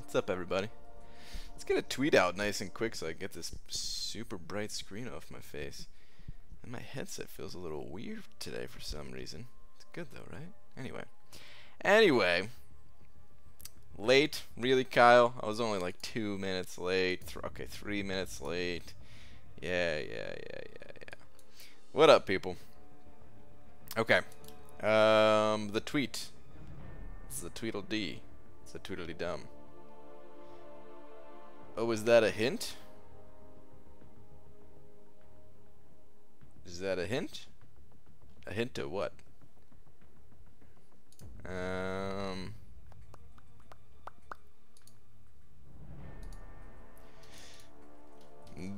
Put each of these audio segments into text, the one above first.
What's up, everybody? Let's get a tweet out nice and quick so I can get this super bright screen off my face. And my headset feels a little weird today for some reason. It's good though, right? Anyway. Late, really, Kyle? I was only like 2 minutes late. Okay, 3 minutes late. Yeah. What up, people? Okay. The tweet. It's the Tweedledee. It's the Tweedledee-dum. Oh, is that a hint? Is that a hint? A hint to what?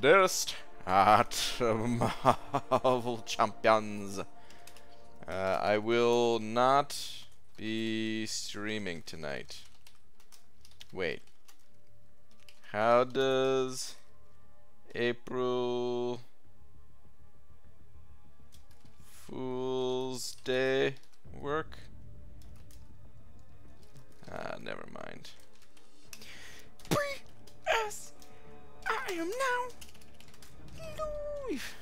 Dearest heart of Marvel Champions, I will not be streaming tonight. Wait. How does April Fool's Day work? Never mind. As I am now live.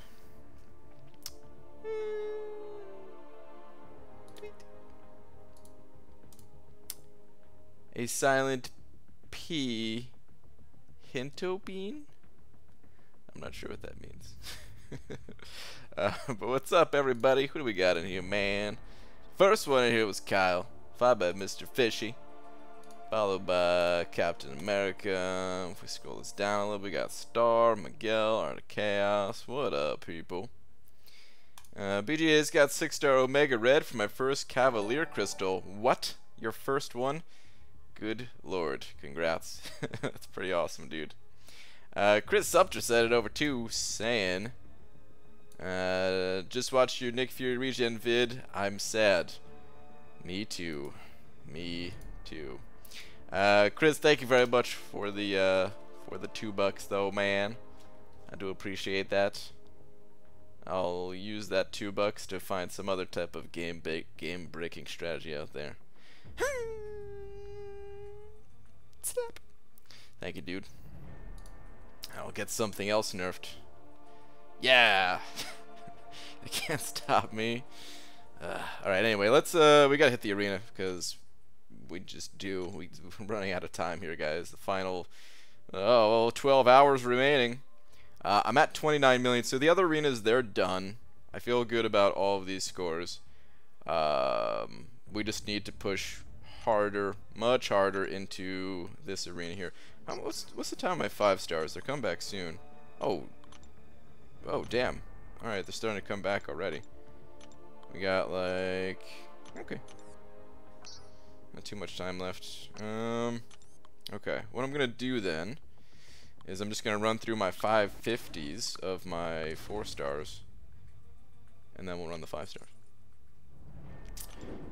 A silent P. Hinto bean? I'm not sure what that means. But what's up, everybody? Who do we got in here, man? First one in here was Kyle, followed by Mr. Fishy, followed by Captain America. If we scroll this down a little, we got Star, Miguel, Art of Chaos. What up, people? BGA's got 6-star Omega Red for my first Cavalier Crystal. What? Your first one? Good lord, congrats. That's pretty awesome, dude. Chris Sumter said it over too, saying, just watched your Nick Fury regen vid. I'm sad. Me too. Me too. Chris, thank you very much for the $2 though, man. I do appreciate that. I'll use that $2 to find some other type of game breaking strategy out there. Snap. Thank you, dude. I'll get something else nerfed. Yeah. They can't stop me. Alright, anyway, let's we gotta hit the arena because we just do. We're running out of time here, guys. The final 12 hours remaining. I'm at 29 million, so the other arenas, they're done. I feel good about all of these scores. We just need to push harder, much harder into this arena here. What's the time of my 5 stars? They're coming back soon. Oh damn. Alright, they're starting to come back already. We got like, okay, not too much time left. Okay, what I'm gonna do then is I'm just gonna run through my 550s of my 4 stars, and then we'll run the 5 stars.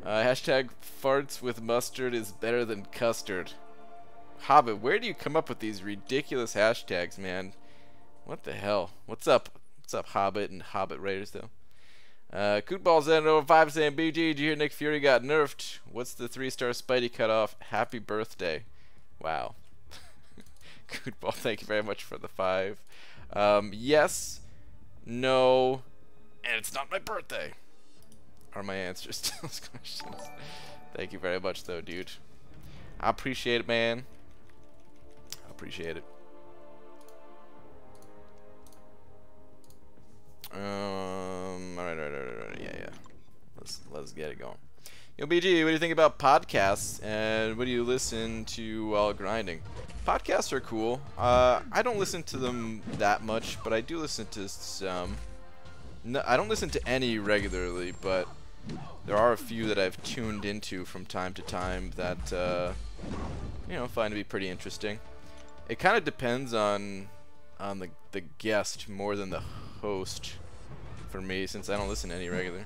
Hashtag farts with mustard is better than custard. Hobbit, where do you come up with these ridiculous hashtags, man? What the hell? What's up? What's up, Hobbit and Hobbit Raiders, though? Cootball's at over 5 saying, BG, did you hear Nick Fury got nerfed? What's the 3-star Spidey cutoff? Happy birthday. Wow. Cootball, thank you very much for the 5. Yes, no, and it's not my birthday. Are my answers to those questions. Thank you very much, though, dude. I appreciate it, man. I appreciate it. Alright, yeah. Let's get it going. Yo, BG, what do you think about podcasts, and what do you listen to while grinding? Podcasts are cool. I don't listen to them that much, but I do listen to some. No, I don't listen to any regularly, but there are a few that I've tuned into from time to time that you know, find to be pretty interesting. It kind of depends on the guest more than the host for me, since I don't listen to any regular.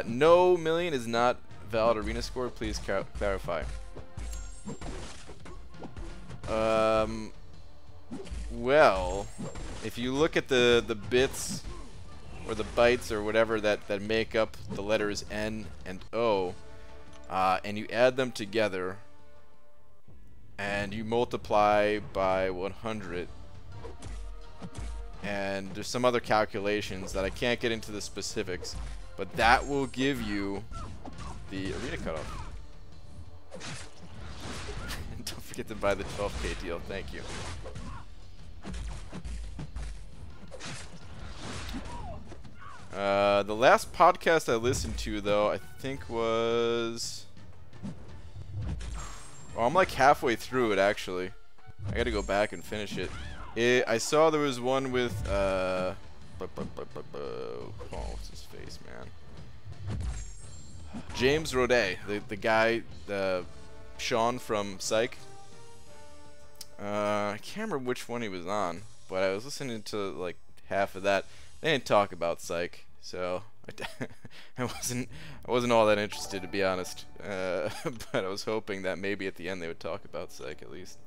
No million is not valid arena score. Please clarify. Well, if you look at the bits or the bytes or whatever that make up the letters N and O, and you add them together, and you multiply by 100. And there's some other calculations that I can't get into the specifics, but that will give you the arena cutoff. Don't forget to buy the 12K deal. Thank you. The last podcast I listened to, though, I think was... Oh, I'm like halfway through it, actually. I gotta go back and finish it. I saw there was one with, oh, what's his face, man? James Roday, the guy, Sean from Psych. I can't remember which one he was on, but I was listening to, like, half of that. They didn't talk about Psych, so I wasn't all that interested, to be honest. But I was hoping that maybe at the end they would talk about Psych at least.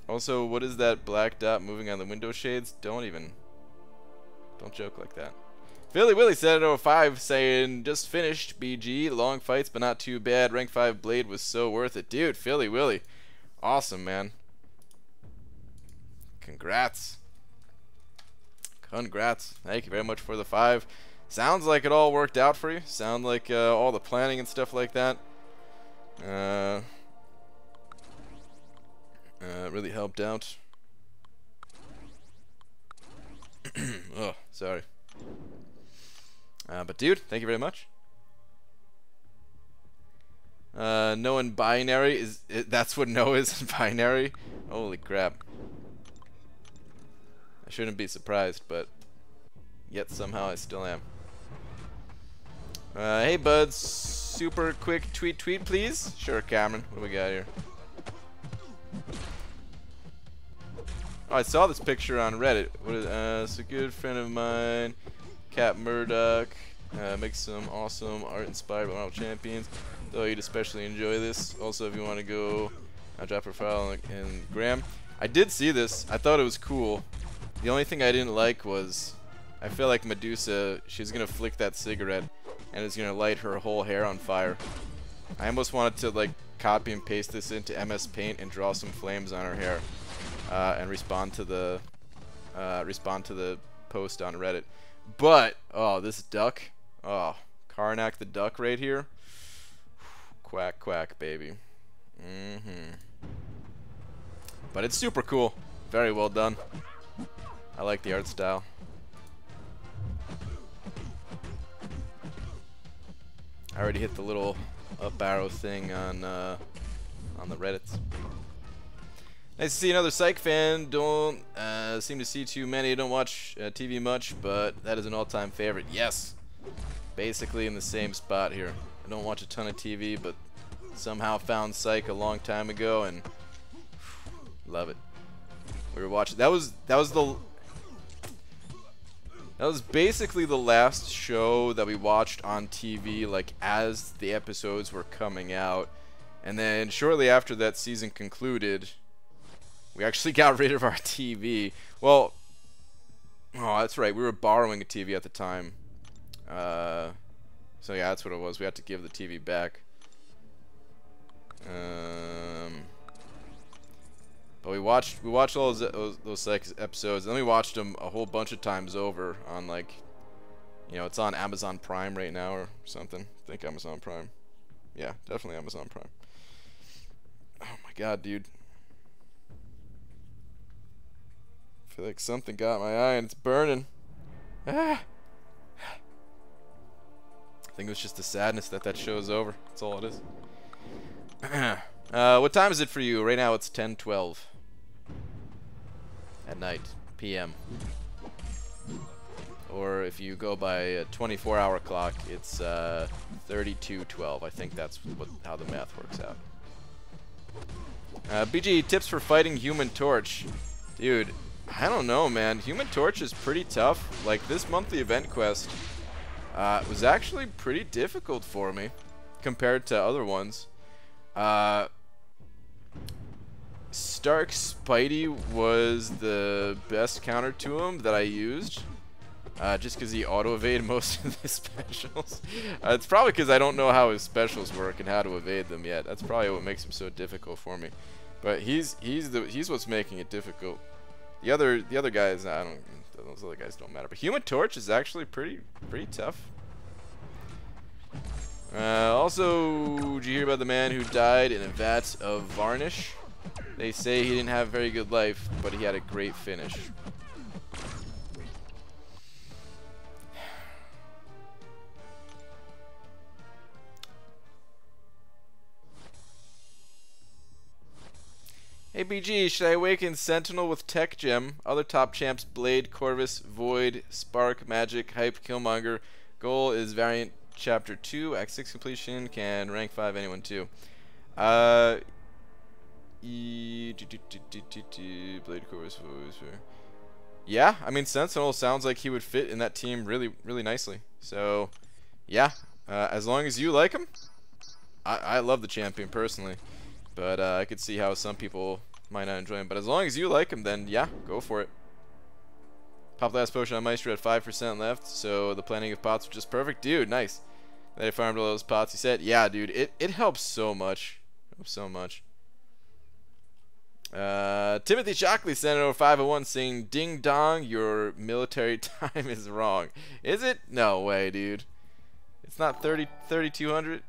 Also, what is that black dot moving on the window shades? Don't joke like that. Philly Willie said at 05, saying, just finished BG, long fights but not too bad. Rank 5 blade was so worth it. Dude, Philly Willie. Awesome, man. Congrats. Congrats. Thank you very much for the 5. Sounds like it all worked out for you. Sound like all the planning and stuff like that really helped out. Oh, sorry. But dude, thank you very much. No in binary is that's what no is in binary? Holy crap. I shouldn't be surprised, but yet somehow I still am. Hey buds, super quick tweet please. Sure, Cameron. What do we got here? Oh, I saw this picture on Reddit. What is, it's a good friend of mine, Cat Murdoch, makes some awesome art inspired by ContestChampions. Though you'd especially enjoy this. Also, if you want to go, I'll drop her file in Graham. I did see this. I thought it was cool. The only thing I didn't like was, I feel like Medusa, she's gonna flick that cigarette, and it's gonna light her whole hair on fire. I almost wanted to like copy and paste this into MS Paint and draw some flames on her hair. And respond to the post on Reddit. But oh, this duck, oh, Karnak the duck right here, quack quack baby. But it's super cool, very well done. I like the art style. I already hit the little up arrow thing on the Reddits. Nice to see another Psych fan. Don't seem to see too many. Don't watch TV much, but that is an all-time favorite. Yes, basically in the same spot here. I don't watch a ton of TV, but somehow found Psych a long time ago and love it. We were watching. That was basically the last show that we watched on TV, like as the episodes were coming out, and then shortly after that season concluded, we actually got rid of our TV. Well, oh, that's right. We were borrowing a TV at the time. So yeah, that's what it was. We had to give the TV back. But we watched all those episodes, and then we watched them a whole bunch of times over on, like, you know, it's on Amazon Prime right now or something. I think Amazon Prime. Yeah, definitely Amazon Prime. Oh my god, dude. I feel like something got my eye and it's burning. Ah. I think it was just the sadness that show's over. That's all it is. What time is it for you? Right now it's 10:12 at night, PM. Or if you go by a 24-hour clock, it's 32:12. I think that's how the math works out. BG, tips for fighting Human Torch. Dude, I don't know, man. Human Torch is pretty tough. Like, this monthly event quest was actually pretty difficult for me compared to other ones. Stark Spidey was the best counter to him that I used. just because he auto-evade most of his specials. It's probably because I don't know how his specials work and how to evade them yet. That's probably what makes him so difficult for me. But he's what's making it difficult. The other guys, those other guys don't matter. But Human Torch is actually pretty tough. Also, did you hear about the man who died in a vat of varnish? They say he didn't have a very good life, but he had a great finish. Hey BG, should I awaken Sentinel with Tech Gem? Other top champs: Blade, Corvus, Void, Spark, Magic, Hype, Killmonger. Goal is Variant Chapter 2, Act 6 completion, can rank 5 anyone too. Blade, Corvus, Void. Yeah, I mean Sentinel sounds like he would fit in that team really nicely. So, yeah, as long as you like him. I love the champion personally. But I could see how some people might not enjoy him. But as long as you like him, then yeah, go for it. Pop the last potion on Maestro at 5% left, so the planning of pots was just perfect. Dude, nice. That I farmed all those pots, he said. Yeah, dude, it helps so much. It helps so much. Timothy Shockley sent over 501 saying, "Ding dong, your military time is wrong." Is it? No way, dude. It's not 3200.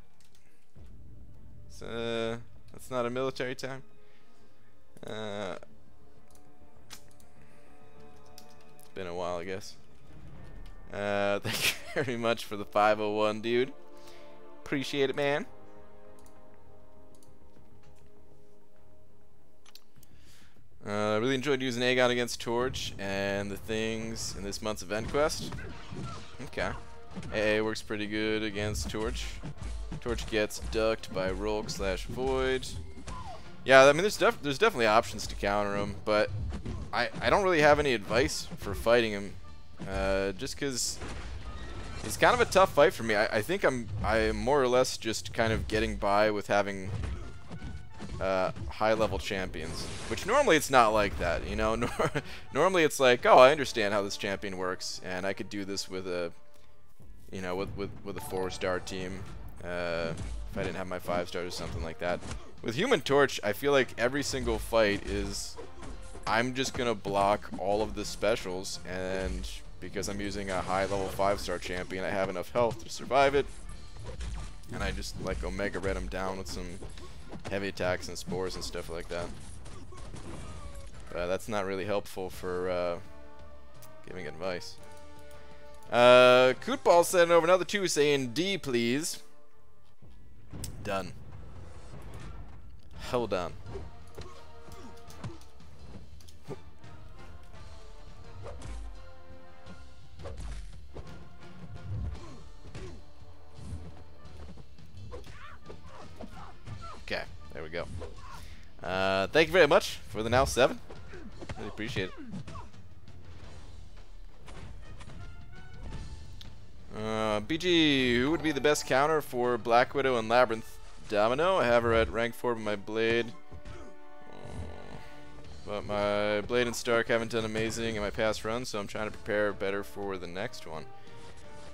That's not a military time. It's been a while, I guess. Thank you very much for the 501, dude. Appreciate it, man. Really enjoyed using Aegon against Torch and the things in this month's event quest. Okay. AA works pretty good against Torch. Torch gets ducked by Rogue/Void. Yeah, I mean, there's definitely options to counter him, but I don't really have any advice for fighting him, just because he's kind of a tough fight for me. I think I'm more or less just kind of getting by with having high-level champions, which normally it's not like that, you know. Normally it's like, oh, I understand how this champion works, and I could do this with a, you know, with a 4-star team. If I didn't have my 5 stars or something like that. With Human Torch, I feel like every single fight is, I'm just gonna block all of the specials, and because I'm using a high-level 5-star champion, I have enough health to survive it, and I just like Omega Red him down with some heavy attacks and spores and stuff like that. But that's not really helpful for giving advice. Kootball sent over another 2 saying, "D, please." Done. Hold on. Okay, there we go. Thank you very much for the now 7. Really appreciate it. BG, who would be the best counter for Black Widow and Labyrinth? Domino. I have her at rank 4 with my Blade. But my Blade and Stark haven't done amazing in my past run, so I'm trying to prepare better for the next one.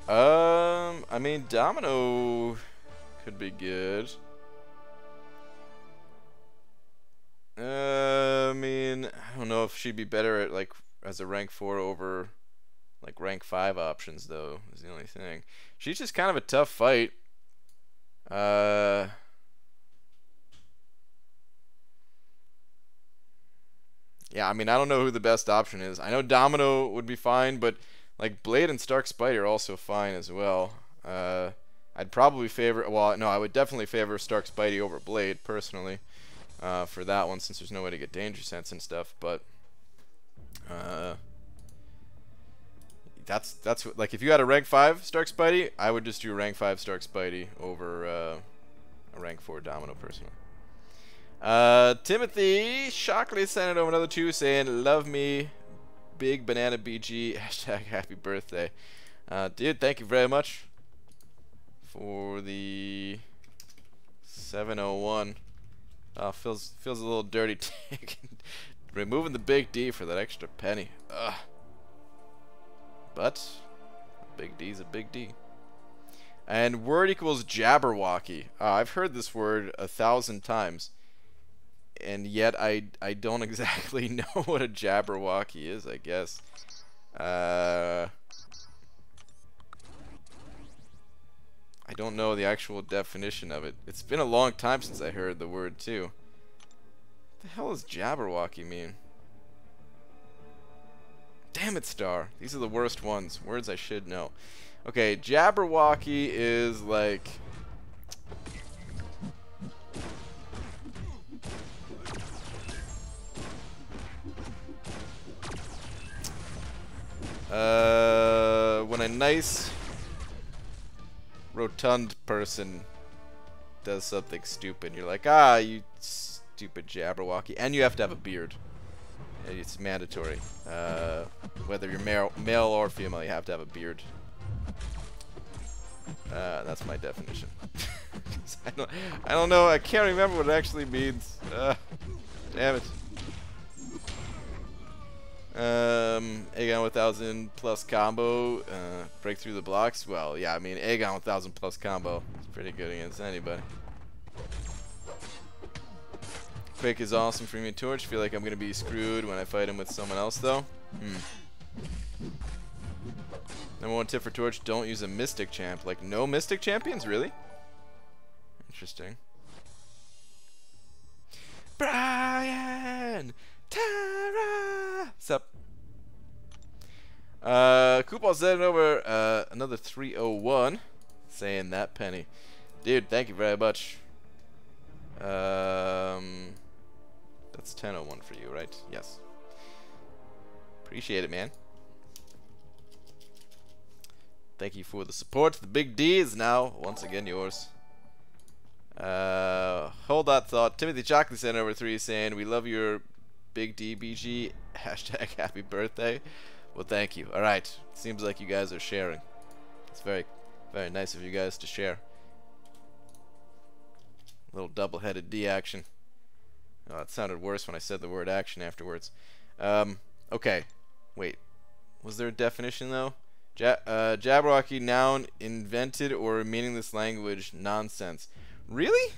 I mean, Domino could be good. I mean, I don't know if she'd be better at, like, as a rank 4 over, like, rank 5 options, though, is the only thing. She's just kind of a tough fight. Yeah, I mean, I don't know who the best option is. I know Domino would be fine, but like Blade and Stark Spidey are also fine as well. I'd probably favor, well, no, I would definitely favor Stark Spidey over Blade personally, for that one, since there's no way to get Danger Sense and stuff. But that's what, like, if you had a rank 5 Stark Spidey, I would just do rank 5 Stark Spidey over a rank 4 Domino personally. Timothy Shockley sent it over another 2 saying, "Love me, Big Banana BG, hashtag happy birthday." Dude, thank you very much for the 701. Feels a little dirty taking removing the big D for that extra penny. Ugh. But a big D is a big D. And word equals Jabberwocky. I've heard this word 1,000 times. And yet I don't exactly know what a Jabberwocky is, I guess. I don't know the actual definition of it. It's been a long time since I heard the word too. What the hell does Jabberwocky mean? Damn it, Star. These are the worst ones. Words I should know. Okay, Jabberwocky is like... when a nice rotund person does something stupid, you're like, ah, you stupid Jabberwocky, and you have to have a beard. It's mandatory. Whether you're male or female, you have to have a beard. That's my definition. I don't know. I can't remember what it actually means. Damn it. Aegon 1000 plus combo, break through the blocks. Well, yeah, I mean, Aegon 1000 plus combo is pretty good against anybody. Quick is awesome for me and Torch. Feel like I'm gonna be screwed when I fight him with someone else, though. Number one tip for Torch: don't use a Mystic champ. Like, no Mystic champions, really? Interesting. Brian. Tara! Sup? Coupon sending over another 301. Saying that penny. Dude, thank you very much. That's 1001 for you, right? Yes. Appreciate it, man. Thank you for the support. The big D is now once again yours. Hold that thought. Timothy Chocolate sent over 3 saying, we love your Big DBG, hashtag happy birthday. Well, thank you. Alright, seems like you guys are sharing. It's very, very nice of you guys to share. A little double-headed D action. Oh, it sounded worse when I said the word action afterwards. Okay. Wait. Was there a definition, though? Jabberwocky, noun, invented or meaningless language, nonsense. Really?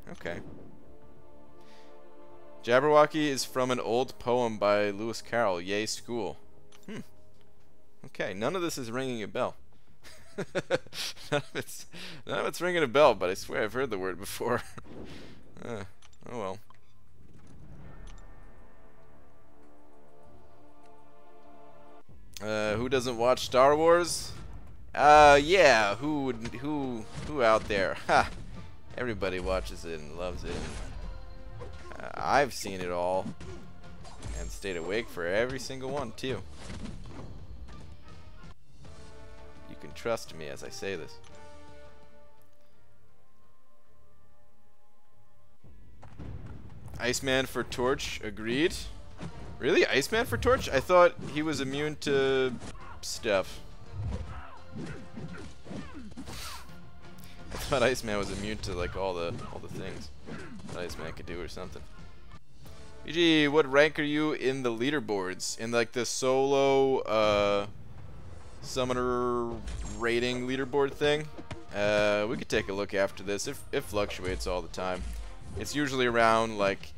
Okay. Jabberwocky is from an old poem by Lewis Carroll, Yay School. Okay, none of this is ringing a bell. none of it's ringing a bell, but I swear I've heard the word before. Oh well. Who doesn't watch Star Wars? Yeah, who out there? Ha! Everybody watches it and loves it. I've seen it all and stayed awake for every single one too. You can trust me as I say this. Iceman for Torch, agreed. Really? Iceman for Torch? I thought he was immune to stuff. I thought Iceman was immune to like all the things that Iceman could do or something. BG, what rank are you in the leaderboards? In like the solo summoner rating leaderboard thing? We could take a look after this. It fluctuates all the time. It's usually around like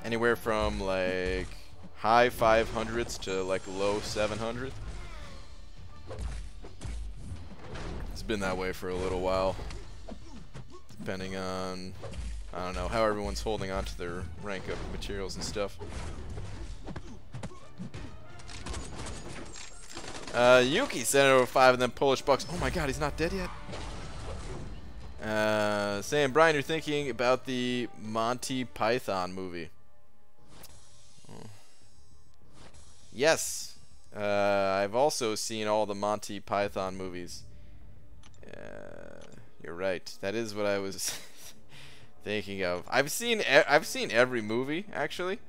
anywhere from like high 500s to like low 700s. It's been that way for a little while, depending on, I don't know, how everyone's holding on to their rank up materials and stuff. Yuki sent over 5 of them Polish bucks. Oh my god, he's not dead yet. Saying, Brian, you're thinking about the Monty Python movie. Yes. I've also seen all the Monty Python movies. You're right. That is what I was thinking of. I've seen every movie, actually.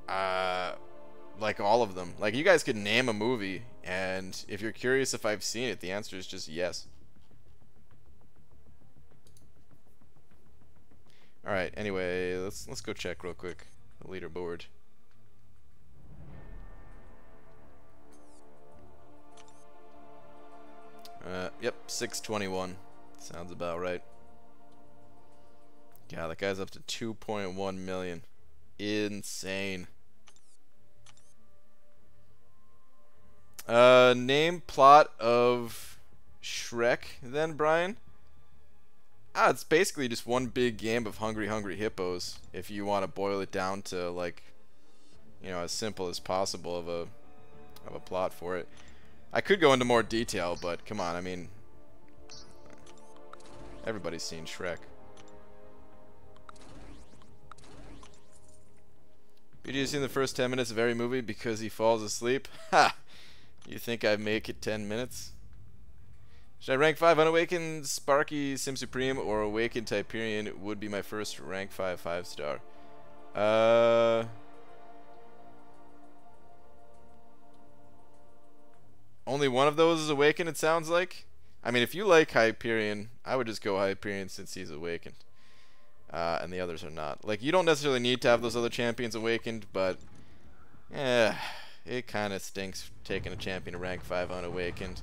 Like all of them. Like, you guys could name a movie And if you're curious if I've seen it, the answer is just yes. Alright, anyway, let's go check real quick the leaderboard. Yep, 621. Sounds about right. Yeah, that guy's up to 2.1 million. Insane. Name plot of Shrek then, Brian? It's basically just one big game of Hungry Hungry Hippos, if you want to boil it down to, like, you know, as simple as possible of a plot for it. I could go into more detail, but come on, I mean, everybody's seen Shrek. BG has seen the first 10 minutes of every movie because he falls asleep? Ha! You think I'd make it 10 minutes? Should I rank 5 Unawakened, Sparky, Sim Supreme, or Awakened Typerian would be my first rank 5 5-star? Only one of those is Awakened, it sounds like. I mean, if you like Hyperion, I would just go Hyperion since he's Awakened. And the others are not. Like, you don't necessarily need to have those other champions Awakened, but it kind of stinks taking a champion to rank 5 Unawakened.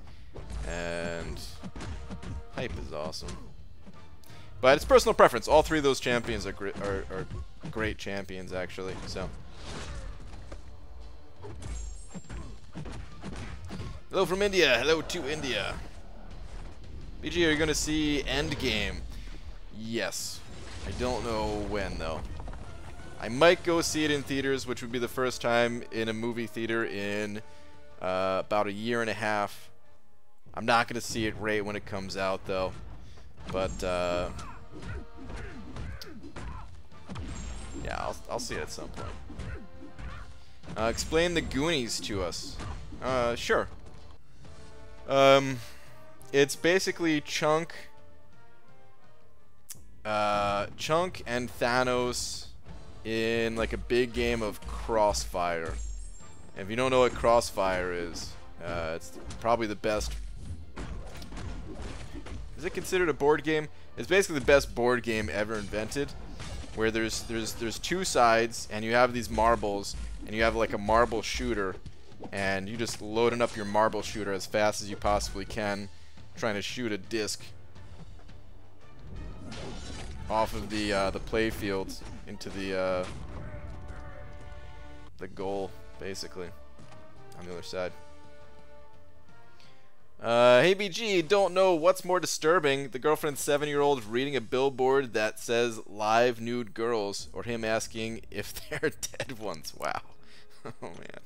And Hype is awesome. But it's personal preference. All three of those champions are great champions, actually. So. Hello from India. Hello to India. BG, are you going to see Endgame? Yes. I don't know when, though. I might go see it in theaters, which would be the first time in a movie theater in about a year and a half. I'm not going to see it right when it comes out, though. But, yeah, I'll see it at some point. Explain the Goonies to us. Sure. It's basically Chunk and Thanos in like a big game of Crossfire. And if you don't know what Crossfire is, it's probably the best. Is it considered a board game? It's basically the best board game ever invented, where there's two sides and you have these marbles and you have like a marble shooter, and you just loading up your marble shooter as fast as you possibly can, trying to shoot a disc off of the play field into the goal, basically, on the other side. Hey BG, don't know what's more disturbing, the girlfriend's 7-year-old reading a billboard that says live nude girls, or him asking if they're dead ones. Wow. Oh man.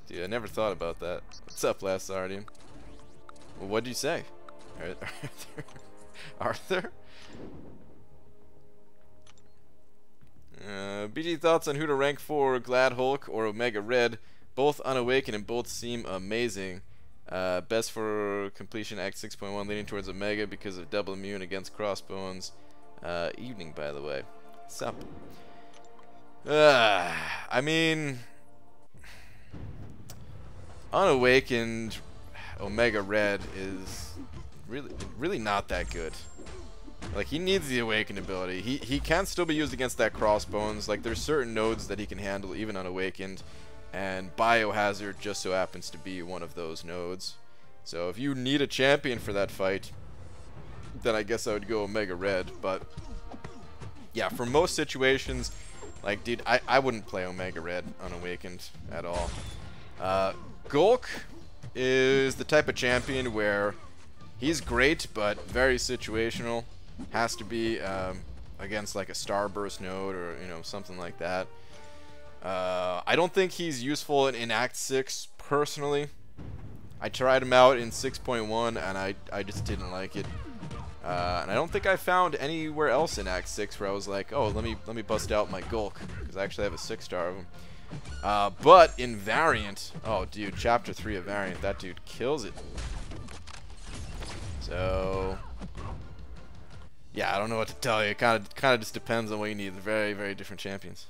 Dude, I never thought about that. What's up, Last Guardian? Well, what'd you say? Arthur? BG thoughts on who to rank for Glad Hulk or Omega Red. Both unawakened and both seem amazing. Best for completion Act 6.1, leaning towards Omega because of double immune against Crossbones. Evening, by the way. Sup? I mean, unawakened Omega Red is really not that good. Like, he needs the awakened ability. He can still be used against that Crossbones. Like, there's certain nodes that he can handle even unawakened, and Biohazard just so happens to be one of those nodes. So if you need a champion for that fight, then I guess I would go Omega Red. But yeah, for most situations, like, dude, I wouldn't play Omega Red unawakened at all. Gulk is the type of champion where he's great, but very situational. Has to be against like a Starburst node or, you know, something like that. I don't think he's useful in Act 6 personally. I tried him out in 6.1 and I just didn't like it. And I don't think I found anywhere else in Act 6 where I was like, oh, let me bust out my Gulk, because I actually have a 6-star of him. But in Variant, oh dude, Chapter 3 of Variant, that dude kills it. So yeah, I don't know what to tell you. It kind of just depends on what you need. They're very, very different champions.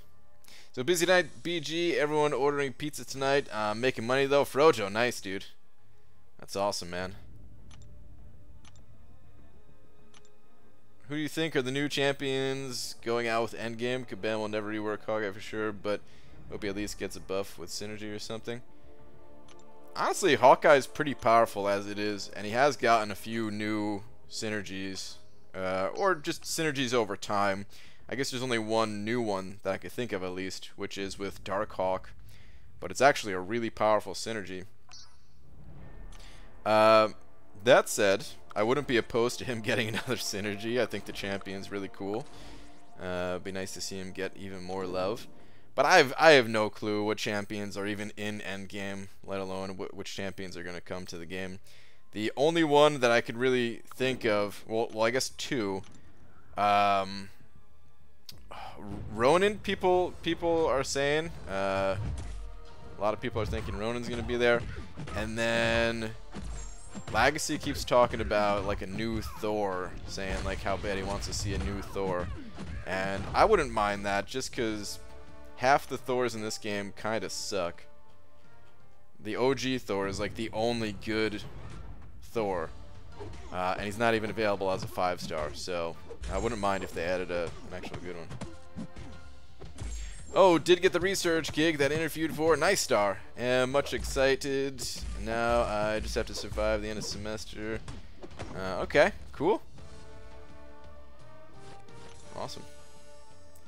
So busy night, BG. Everyone ordering pizza tonight. Making money though. Frojo, nice dude. That's awesome, man. Who do you think are the new champions going out with Endgame? Kabam will never rework Hawkeye for sure, but hope he at least gets a buff with synergy or something. Honestly, Hawkeye's pretty powerful as it is, and he has gotten a few new synergies, or just synergies over time. I guess there's only one new one that I could think of at least, which is with Darkhawk, but it's actually a really powerful synergy. That said, I wouldn't be opposed to him getting another synergy. I think the champion's really cool. It'd be nice to see him get even more love. But I have no clue what champions are even in Endgame, let alone which champions are going to come to the game. The only one that I could really think of, well I guess two. Ronin, people are saying. A lot of people are thinking Ronin's going to be there. And then Legacy keeps talking about like a new Thor, saying like how bad he wants to see a new Thor. And I wouldn't mind that, just because half the Thors in this game kind of suck. The OG Thor is like the only good Thor. And he's not even available as a 5-star, so I wouldn't mind if they added an actual good one. Oh, did get the research gig that interviewed for. Nice star. Am much excited. Now I just have to survive the end of semester. Okay, cool. Awesome.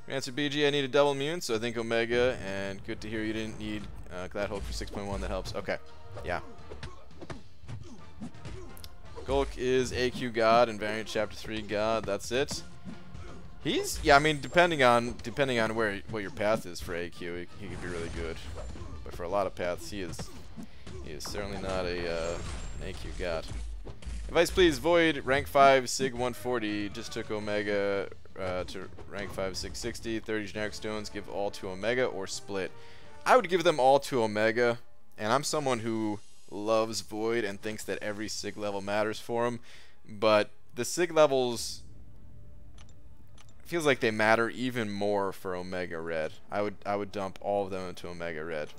Answer BG, I need a double immune, so I think Omega, and good to hear you didn't need Glad Hulk for 6.1, that helps. Okay, yeah. Gulk is AQ God and Variant Chapter 3 God, that's it. He's, yeah, I mean, depending on what your path is for AQ, he could be really good. But for a lot of paths, he is certainly not an AQ God. Advice please, Void, rank 5, Sig 140, just took Omega to rank 5, 660, 30 generic stones, give all to Omega or split. I would give them all to Omega, and I'm someone who loves Void and thinks that every Sig level matters for him, but the Sig levels feels like they matter even more for Omega Red. I would dump all of them into Omega Red.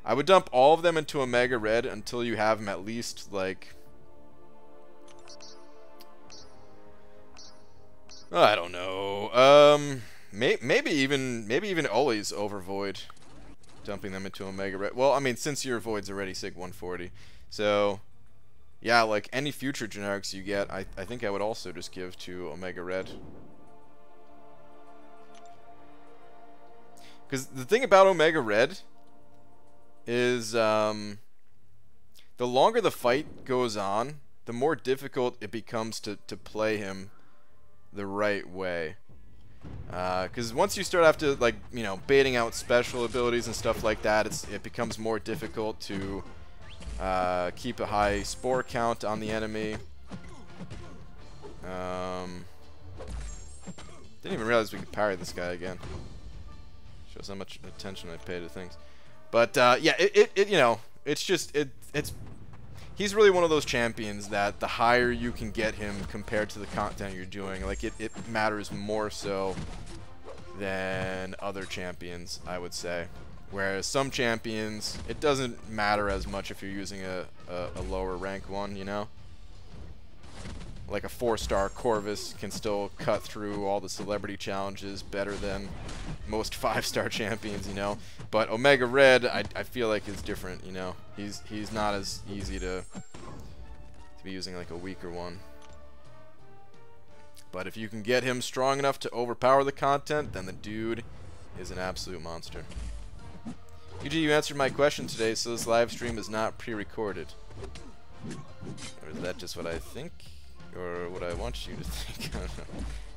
I would dump all of them into Omega Red until you have them at least like, I don't know. Maybe even always over Void, dumping them into Omega Red. Well, I mean, since your Void's already Sig 140, so yeah, like any future generics you get, I think I would also just give to Omega Red. Because the thing about Omega Red is the longer the fight goes on, the more difficult it becomes to play him the right way. Because once you start after, like, you know, baiting out special abilities and stuff like that, it becomes more difficult to keep a high spore count on the enemy. Didn't even realize we could parry this guy again. Shows how much attention I pay to things. But yeah, you know, it's just he's really one of those champions that the higher you can get him compared to the content you're doing, like it matters more so than other champions, I would say. Whereas some champions, it doesn't matter as much if you're using a lower rank one, you know? Like a 4-star Corvus can still cut through all the celebrity challenges better than most 5-star champions, you know? But Omega Red, I feel like is different, you know? He's not as easy to be using like a weaker one. But if you can get him strong enough to overpower the content, then the dude is an absolute monster. UG, you answered my question today, so this live stream is not pre-recorded. Or is that just what I think? Or what I want you to think? I don't know.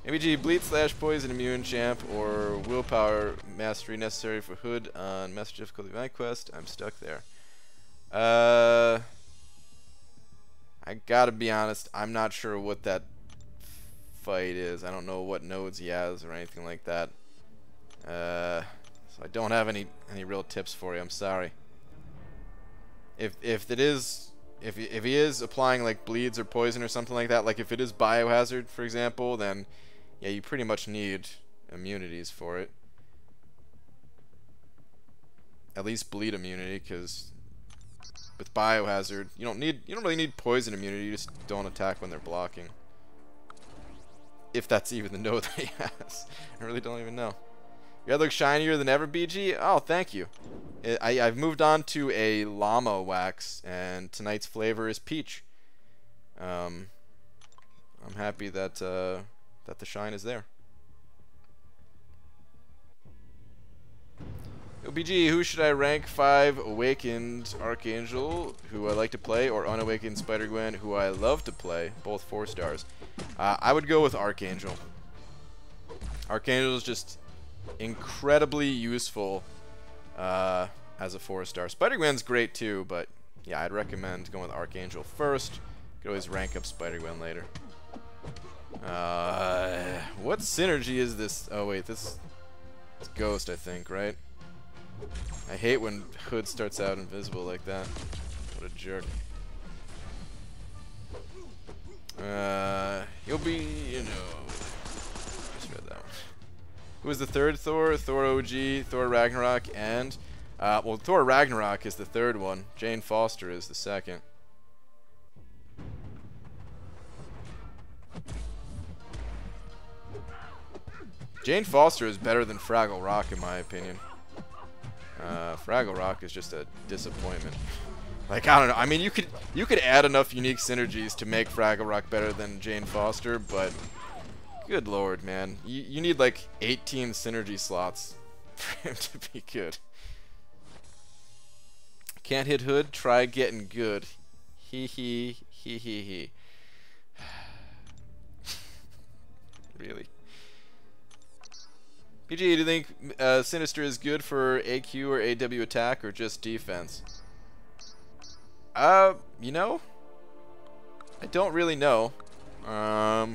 MBG, bleed / poison immune champ or willpower mastery necessary for Hood on master difficulty my quest. I'm stuck there. I gotta be honest, I'm not sure what that fight is. I don't know what nodes he has or anything like that. So I don't have any real tips for you. I'm sorry. If he is applying like bleeds or poison or something like that, like if it is biohazard, for example, then yeah, you pretty much need immunities for it. at least bleed immunity, because with Biohazard, you don't really need poison immunity. You just don't attack when they're blocking. If that's even the node that he has. I really don't even know. You gotta look shinier than ever, BG? Oh, thank you. I've moved on to a llama wax, and tonight's flavor is peach. I'm happy that that the shine is there. OBG, who should I rank 5 Awakened Archangel, who I like to play, or Unawakened Spider-Gwen, who I love to play, both 4 stars? I would go with Archangel. Archangel is just incredibly useful as a 4-star. Spider-Gwen's great too, but yeah, I'd recommend going with Archangel first. You could always rank up Spider-Gwen later. What synergy is this? Oh wait, it's Ghost, I think, right? I hate when Hood starts out invisible like that. What a jerk. He'll be, you know... Just read that one. Who was the third Thor? Thor OG, Thor Ragnarok, and... well, Thor Ragnarok is the third one. Jane Foster is the second. Jane Foster is better than Fraggle Rock, in my opinion. Fraggle Rock is just a disappointment. Like, I don't know. I mean, you could add enough unique synergies to make Fraggle Rock better than Jane Foster, but good lord, man. You need like 18 synergy slots for him to be good. Can't hit Hood? Try getting good. Hee hee hee hee hee. Really? PG, do you think Sinister is good for AQ or AW attack or just defense? You know, I don't really know. That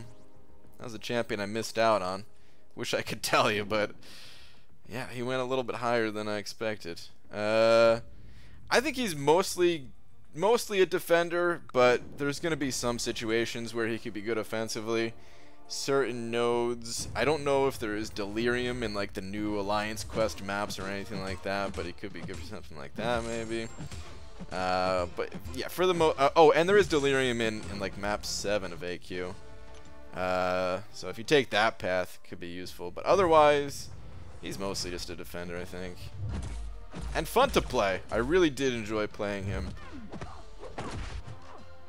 was a champion I missed out on. Wish I could tell you, but yeah, he went a little bit higher than I expected. I think he's mostly a defender, but there's gonna be some situations where he could be good offensively. Certain nodes, I don't know if there is delirium in like the new Alliance Quest maps or anything like that, but he could be good for something like that maybe. But yeah, for the oh, and there is delirium in like map 7 of AQ. So if you take that path, it could be useful, but otherwise he's mostly just a defender, I think. And fun to play. I really did enjoy playing him.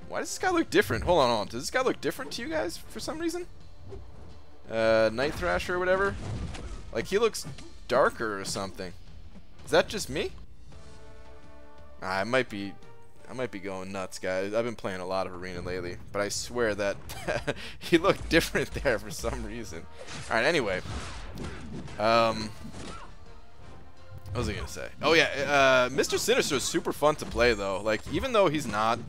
Why does this guy look different? Hold on. Does this guy look different to you guys for some reason? Night Thrasher or whatever? Like, he looks darker or something. Is that just me? I might be going nuts, guys. I've been playing a lot of Arena lately, but I swear that he looked different there for some reason. Alright, anyway. What was I gonna say? Oh yeah, Mr. Sinister is super fun to play though. Like, even though he's not,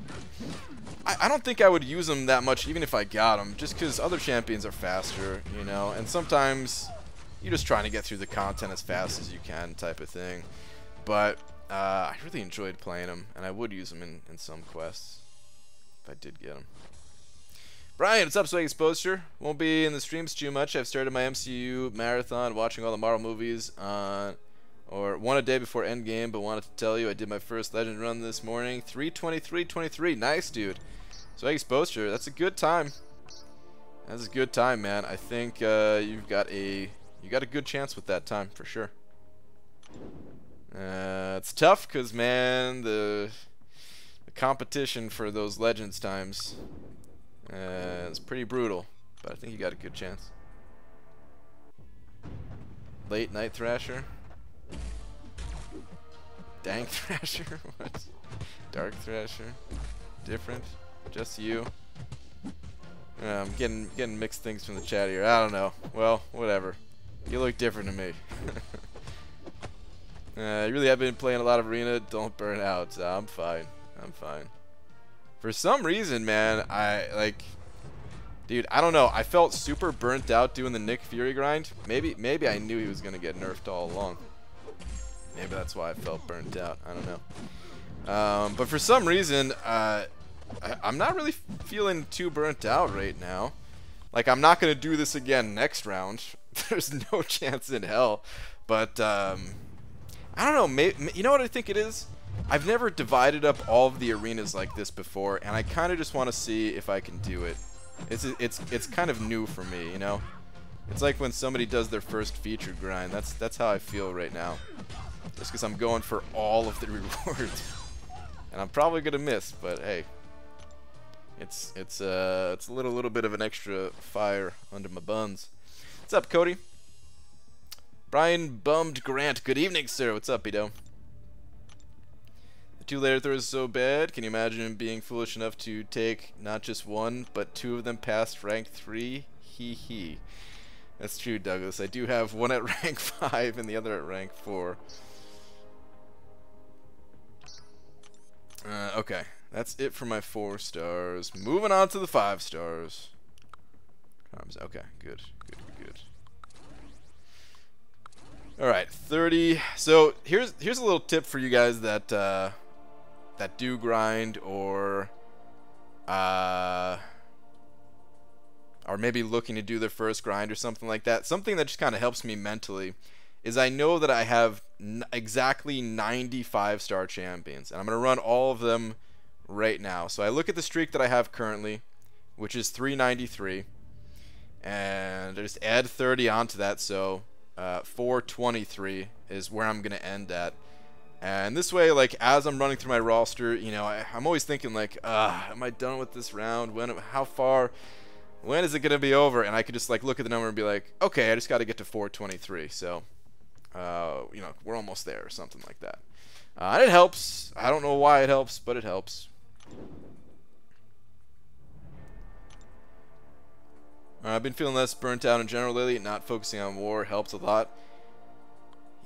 I don't think I would use him that much even if I got him, just because other champions are faster, you know, and sometimes you're just trying to get through the content as fast as you can type of thing. But I really enjoyed playing him, and I would use him in some quests if I did get him. Brian, what's up, Swag Exposure? Won't be in the streams too much. I've started my MCU marathon, watching all the Marvel movies on, or one a day before Endgame, but wanted to tell you I did my first Legend run this morning. 3:23:23. Nice, dude. Swag Exposure, that's a good time. That's a good time, man. I think you got a good chance with that time for sure. It's tough because, man, the competition for those Legends times is pretty brutal, but I think you got a good chance. Late Night Thrasher? Dank Thrasher? What? Dark Thrasher? Different? Just you? I'm getting mixed things from the chat here. I don't know. Well, whatever. You look different to me. You really have been playing a lot of Arena. Don't burn out. I'm fine. I'm fine. For some reason, man, dude, I don't know. I felt super burnt out doing the Nick Fury grind. Maybe I knew he was gonna get nerfed all along. Maybe that's why I felt burnt out. I don't know. But for some reason, I'm not really feeling too burnt out right now. Like, I'm not gonna do this again next round. There's no chance in hell. But I don't know, you know what I think it is? I've never divided up all of the arenas like this before, and I kind of just want to see if I can do it. It's kind of new for me, you know? It's like when somebody does their first featured grind. That's how I feel right now. Just because I'm going for all of the rewards. And I'm probably going to miss, but hey. It's a little bit of an extra fire under my buns. What's up, Cody? Brian Bummed Grant. Good evening, sir. What's up, Edo? The two-layer throw is so bad. Can you imagine being foolish enough to take not just one, but two of them past rank 3? Hee hee. That's true, Douglas. I do have one at rank 5 and the other at rank 4. Okay. That's it for my 4 stars. Moving on to the 5 stars. Okay, good. Alright, 30. So here's a little tip for you guys that that do grind or maybe looking to do their first grind or something like that. Something that just kind of helps me mentally is I know that I have exactly 95 star champions, and I'm going to run all of them right now. So I look at the streak that I have currently, which is 393, and I just add 30 onto that, so 423 is where I'm gonna end at. And this way, like, as I'm running through my roster, you know, I'm always thinking like, am I done with this round? How far? When is it gonna be over? And I could just like look at the number and be like, okay, I just got to get to 423. So, you know, we're almost there or something like that. And it helps. I don't know why it helps, but it helps. I've been feeling less burnt out in general lately. Not focusing on war helps a lot.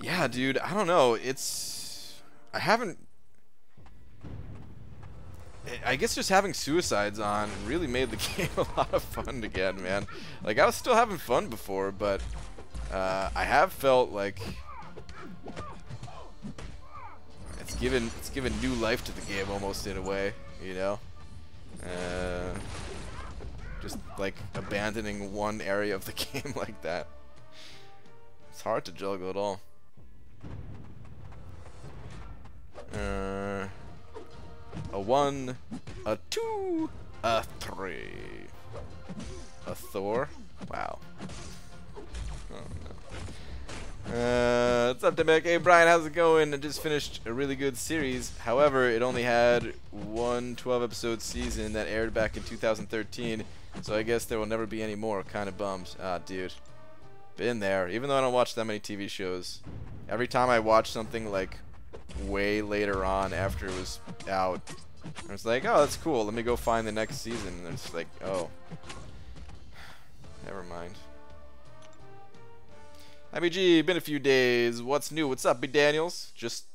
Yeah, dude, I don't know. I guess just having suicides on really made the game a lot of fun again, man. Like, I was still having fun before, but I have felt like it's given new life to the game almost in a way, you know. Just like abandoning one area of the game like that. It's hard to juggle at all. A 1, a 2, a 3. A Thor? Wow. Oh no. What's up, Demek? Hey Brian, how's it going? I just finished a really good series. However, it only had one 12-episode season that aired back in 2013. So I guess there will never be any more. Kind of bummed. Ah, dude. Been there. Even though I don't watch that many TV shows, every time I watch something like way later on after it was out, I was like, oh, that's cool. Let me go find the next season. And it's like, oh, never mind. IBG, been a few days. What's new? What's up, Big Daniels? Just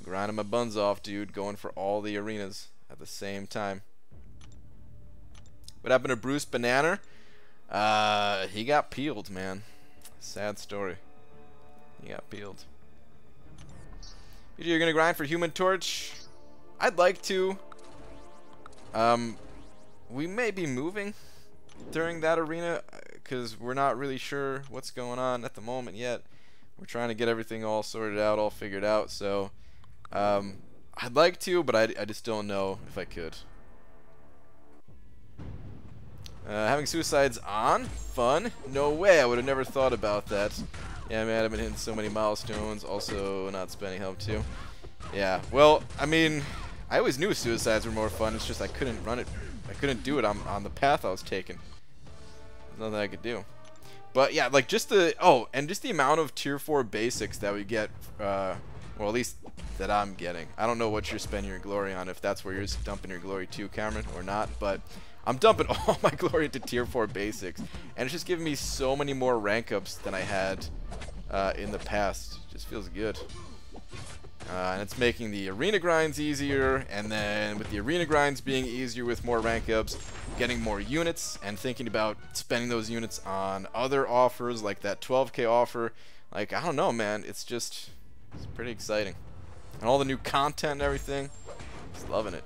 grinding my buns off, dude. Going for all the arenas at the same time. What happened to Bruce Banana? He got peeled, man. Sad story. He got peeled. You're gonna grind for Human Torch? I'd like to. We may be moving during that arena because we're not really sure what's going on at the moment yet. We're trying to get everything all sorted out, all figured out. So, I'd like to, but I just don't know if I could. Having suicides on? Fun? No way, I would have never thought about that. Yeah, man, I've been hitting so many milestones. Also, not spending help, too. Yeah, well, I mean, I always knew suicides were more fun. It's just I couldn't run it. I couldn't do it on the path I was taking. There's nothing I could do. But, yeah, like, just the... Oh, and just the amount of Tier 4 basics that we get... well, at least that I'm getting. I don't know what you're spending your glory on, if that's where you're dumping your glory to, Cameron, or not, but... I'm dumping all my glory into Tier 4 basics, and it's just giving me so many more rank ups than I had in the past. It just feels good. And it's making the arena grinds easier, and then with the arena grinds being easier with more rank ups, getting more units, and thinking about spending those units on other offers like that 12k offer. Like, I don't know, man. It's pretty exciting. And all the new content and everything. Just loving it.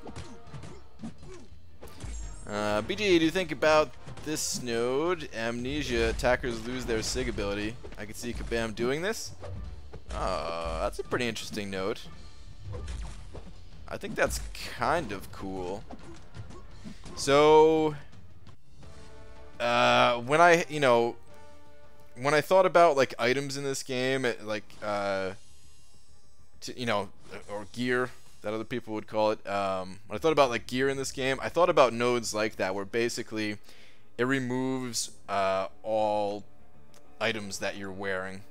BG, do you think about this node? Amnesia, attackers lose their SIG ability. I could see Kabam doing this. That's a pretty interesting node. I think that's kind of cool. So, when I thought about like items in this game, like or gear that other people would call it. When I thought about like gear in this game, I thought about nodes like that, where basically it removes all items that you're wearing,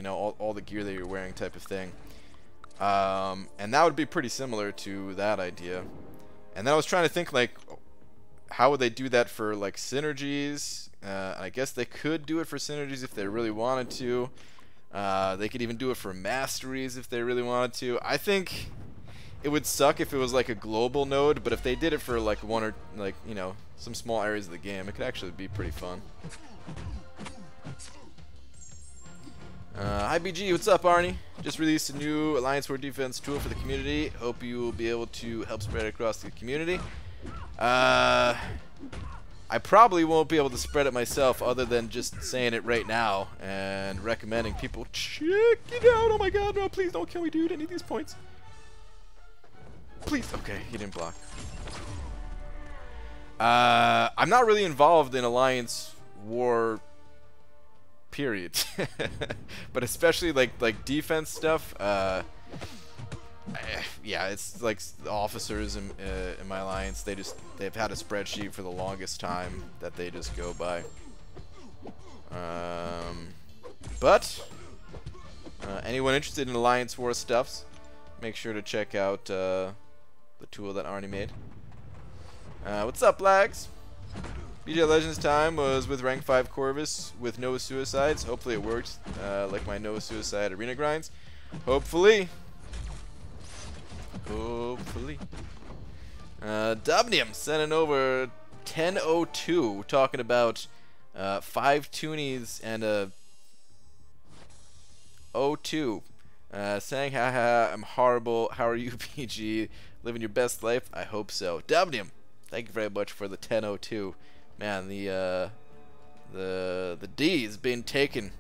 all the gear that you're wearing type of thing. And that would be pretty similar to that idea. And then I was trying to think like, how would they do that for like synergies? I guess they could do it for synergies if they really wanted to. They could even do it for masteries if they really wanted to. I think it would suck if it was like a global node, but if they did it for like one or like, some small areas of the game, it could actually be pretty fun. Hi BG, what's up Arnie? Just released a new Alliance War Defense tool for the community. Hope you will be able to help spread it across the community. I probably won't be able to spread it myself other than just saying it right now and recommending people check it out. Oh my god, no, please don't kill me, dude. I need these points. Please. Okay, he didn't block. I'm not really involved in Alliance War period. But especially like defense stuff, yeah, it's like the officers in my alliance, they've had a spreadsheet for the longest time that they just go by. But anyone interested in Alliance War stuffs, make sure to check out the tool that Arnie made. What's up, lags? BJ Legends time was with rank 5 Corvus with no suicides. Hopefully it worked like my no suicide arena grinds. Hopefully. Hopefully. Dobnium sending over 1002, talking about 5 toonies and a 02. Saying, haha, I'm horrible. How are you, PG? Living your best life? I hope so. Dobnium, thank you very much for the 1002. Man, the D is being taken.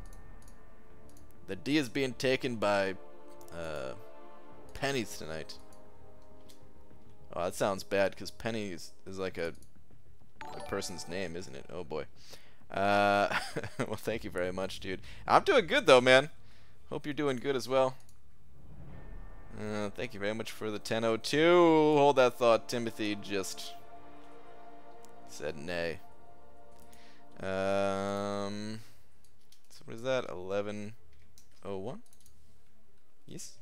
The D is being taken by pennies tonight. Oh, that sounds bad because penny is like a person's name, isn't it? Oh boy. Well, thank you very much, dude. I'm doing good though, man. Hope you're doing good as well. Thank you very much for the 1002. Hold that thought. Timothy just said nay. So what is that? 1101? Yes.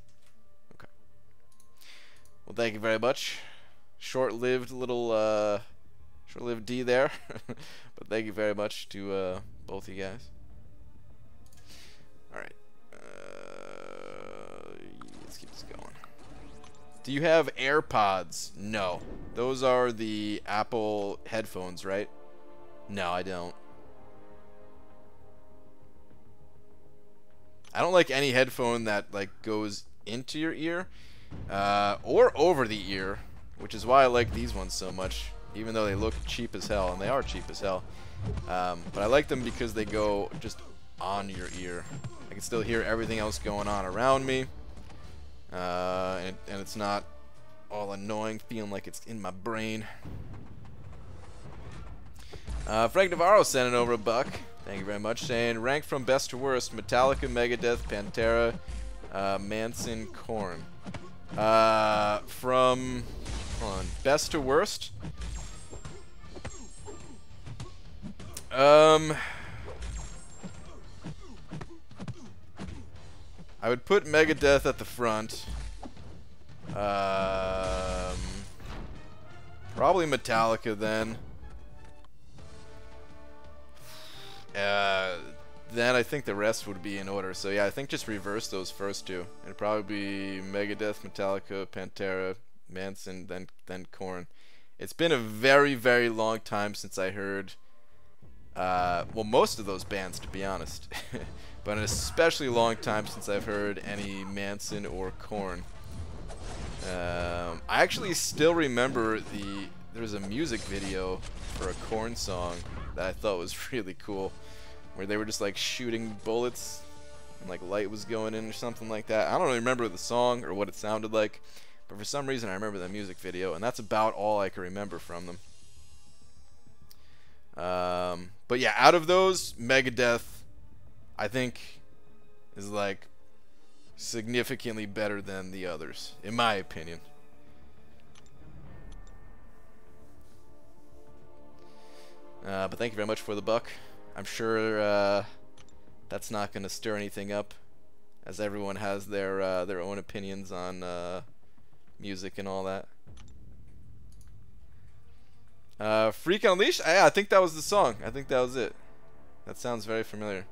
Okay. Well, thank you very much. Short-lived little short-lived D there. But thank you very much to both you guys. All right. Let's keep this going. Do you have AirPods? No. Those are the Apple headphones, right? No, I don't. I don't like any headphone that like goes into your ear or over the ear, which is why I like these ones so much, even though they look cheap as hell, and they are cheap as hell. But I like them because they go just on your ear. I can still hear everything else going on around me, and it's not all annoying, feeling like it's in my brain. Frank Navarro sending over $1. Thank you very much. Saying rank from best to worst: Metallica, Megadeth, Pantera, Manson, Korn. From hold on, best to worst. I would put Megadeth at the front. Probably Metallica then. Then I think the rest would be in order. So yeah, I think just reverse those first two. It'd probably be Megadeth, Metallica, Pantera, Manson, then Korn. It's been a very, very long time since I heard well, most of those bands, to be honest. But an especially long time since I've heard any Manson or Korn. I actually still remember there was a music video for a Korn song that I thought was really cool, where they were just like shooting bullets and like light was going in or something like that. I don't really remember the song or what it sounded like, but for some reason I remember the music video, and that's about all I can remember from them. But yeah, out of those, Megadeth, I think, is like significantly better than the others, in my opinion. But thank you very much for the buck. I'm sure that's not going to stir anything up, as everyone has their own opinions on music and all that. Freak Unleashed? Yeah, I think that was the song. I think that was it. That sounds very familiar.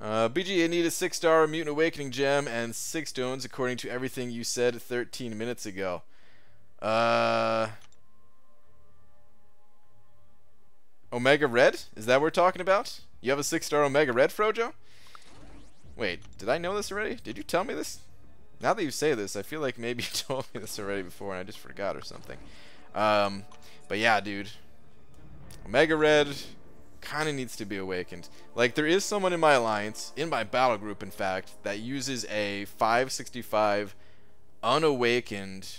BG, I need a 6-star Mutant Awakening gem and 6 stones according to everything you said 13 minutes ago. Omega Red? Is that what we're talking about? You have a 6-star Omega Red, Frojo? Wait, did I know this already? Did you tell me this? Now that you say this, I feel like maybe you told me this already before and I just forgot or something. But yeah, dude. Omega Red kind of needs to be awakened. Like, there is someone in my alliance, in my battle group in fact, that uses a 565 unawakened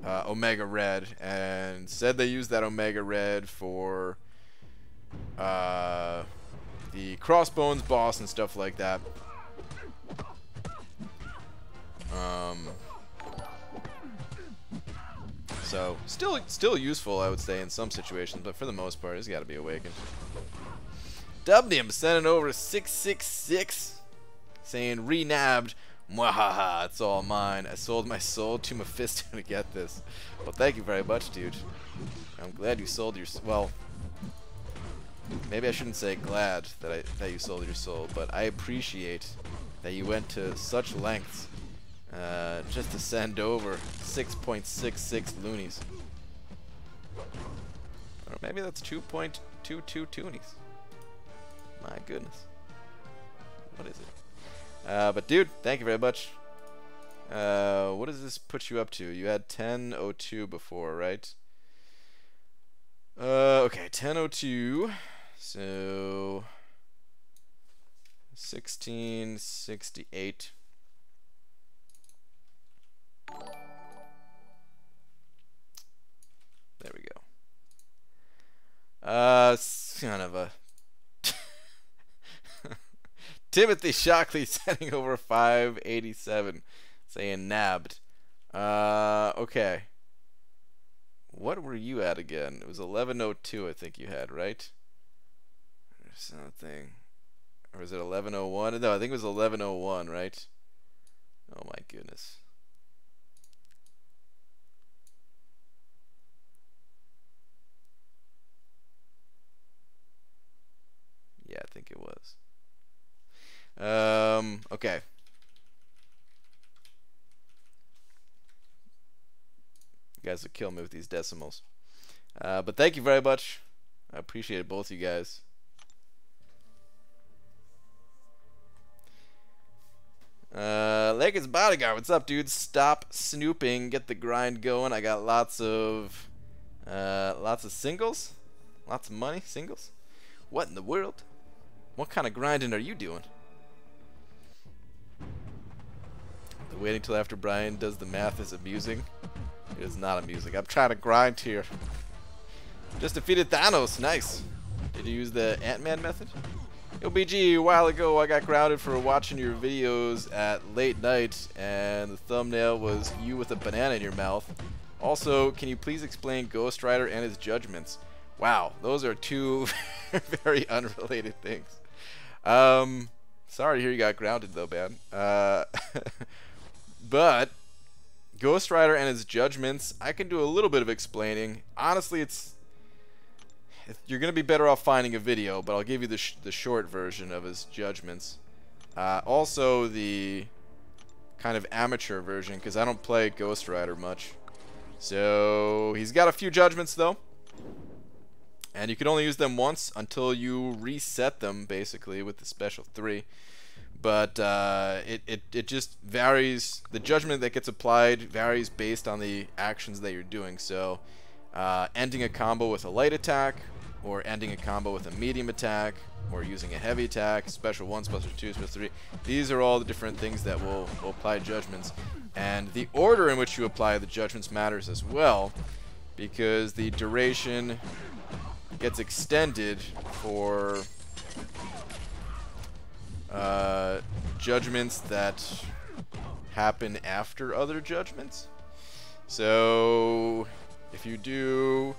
Omega Red, and said they use that Omega Red for the Crossbones boss and stuff like that. So still useful, I would say, in some situations, but for the most part, it's got to be awakened. Dubnium sending over 666, saying renabbed. Mwahaha, it's all mine. I sold my soul to Mephisto to get this. Well, thank you very much, dude. I'm glad you sold your... Well, maybe I shouldn't say glad that you sold your soul, but I appreciate that you went to such lengths just to send over 6.66 loonies. Or maybe that's 2.22 toonies. My goodness. What is it? But dude, thank you very much. What does this put you up to? You had 1002 before, right? Okay, 1002. So 1668. There we go. Kind of a Timothy Shockley sending over 587, saying nabbed. Okay. What were you at again? It was 1102, I think you had, right? Or something. Or was it 1101? No, I think it was 1101, right? Oh my goodness. Yeah, I think it was. Okay. You guys will kill me with these decimals. But thank you very much. I appreciate it, both you guys. Lakers Bodyguard, what's up, dude? Stop snooping. Get the grind going. I got lots of singles. Lots of money. Singles. What in the world? What kind of grinding are you doing? Waiting till after Brian does the math is amusing. It is not amusing. I'm trying to grind here. Just defeated Thanos. Nice. Did you use the Ant-Man method? Yo, BG, a while ago I got grounded for watching your videos at late night, and the thumbnail was you with a banana in your mouth. Also, can you please explain Ghost Rider and his judgments? Wow, those are two very unrelated things. Sorry to hear you got grounded though, man. But Ghost Rider and his judgments, I can do a little bit of explaining. Honestly, you're gonna be better off finding a video, but I'll give you the short version of his judgments. Also the kind of amateur version, because I don't play Ghost Rider much. So he's got a few judgments though, and you can only use them once until you reset them, basically, with the special 3. But it just varies. The judgment that gets applied varies based on the actions that you're doing. So ending a combo with a light attack, or ending a combo with a medium attack, or using a heavy attack, special 1, special 2, special 3. These are all the different things that will apply judgments. And the order in which you apply the judgments matters as well, because the duration gets extended for judgments that happen after other judgments. So if you do,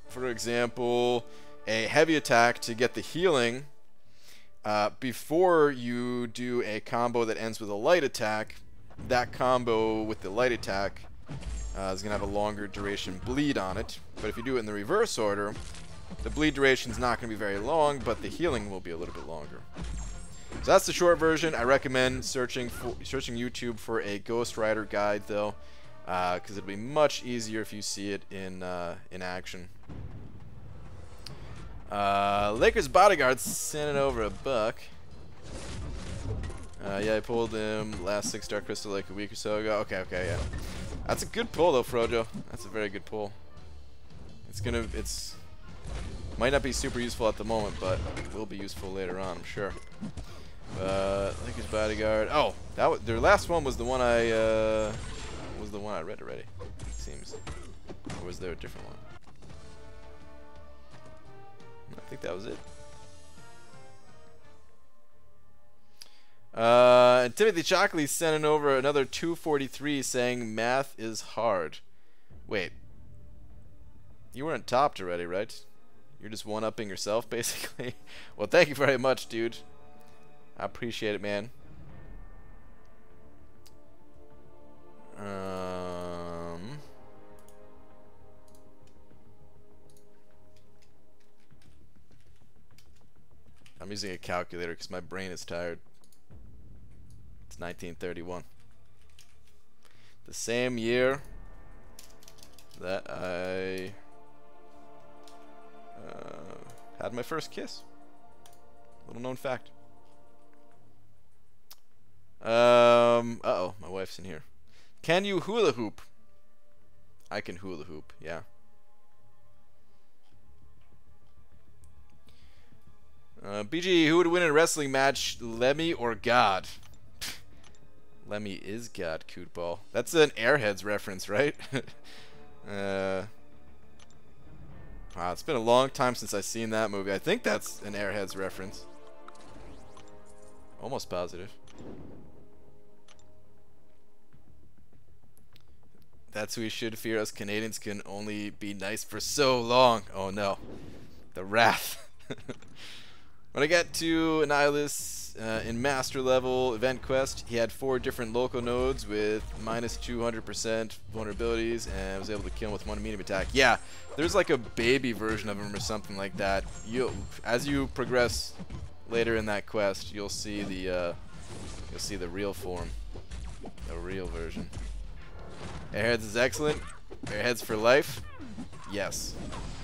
for example, a heavy attack to get the healing before you do a combo that ends with a light attack, that combo with the light attack is going to have a longer duration bleed on it. But if you do it in the reverse order, the bleed duration is not going to be very long, but the healing will be a little bit longer. So that's the short version. I recommend searching YouTube for a Ghost Rider guide, though, because it'll be much easier if you see it in action. Lakers bodyguard sending over a buck. Yeah, I pulled him last 6-star crystal like a week or so ago. Okay, yeah. That's a good pull though, Frojo. That's a very good pull. It's might not be super useful at the moment, but it will be useful later on, I'm sure. Lakers bodyguard. Oh, that was their last one. Was the one I read already? It seems. Or was there a different one? I think that was it. And Timothy Shockley sending over another 243 saying math is hard. Wait. You weren't topped already, right? You're just one-upping yourself, basically. Well, thank you very much, dude. I appreciate it, man. I'm using a calculator because my brain is tired. It's 1931. The same year that I had my first kiss. Little known fact. Uh-oh, my wife's in here. Can you hula hoop? I can hula hoop, yeah. BG, who would win in a wrestling match, Lemmy or God? Lemmy is God, Cootball. That's an Airheads reference, right? Wow, it's been a long time since I've seen that movie. I think that's an Airheads reference. Almost positive. That's who we should fear. Us Canadians can only be nice for so long. Oh no. The wrath. When I got to Annihilus in Master Level Event Quest, he had 4 different local nodes with minus 200% vulnerabilities, and I was able to kill him with 1 medium attack. Yeah, there's like a baby version of him or something like that. As you progress later in that quest, you'll see the real form, the real version. Airheads is excellent. Airheads for life. Yes.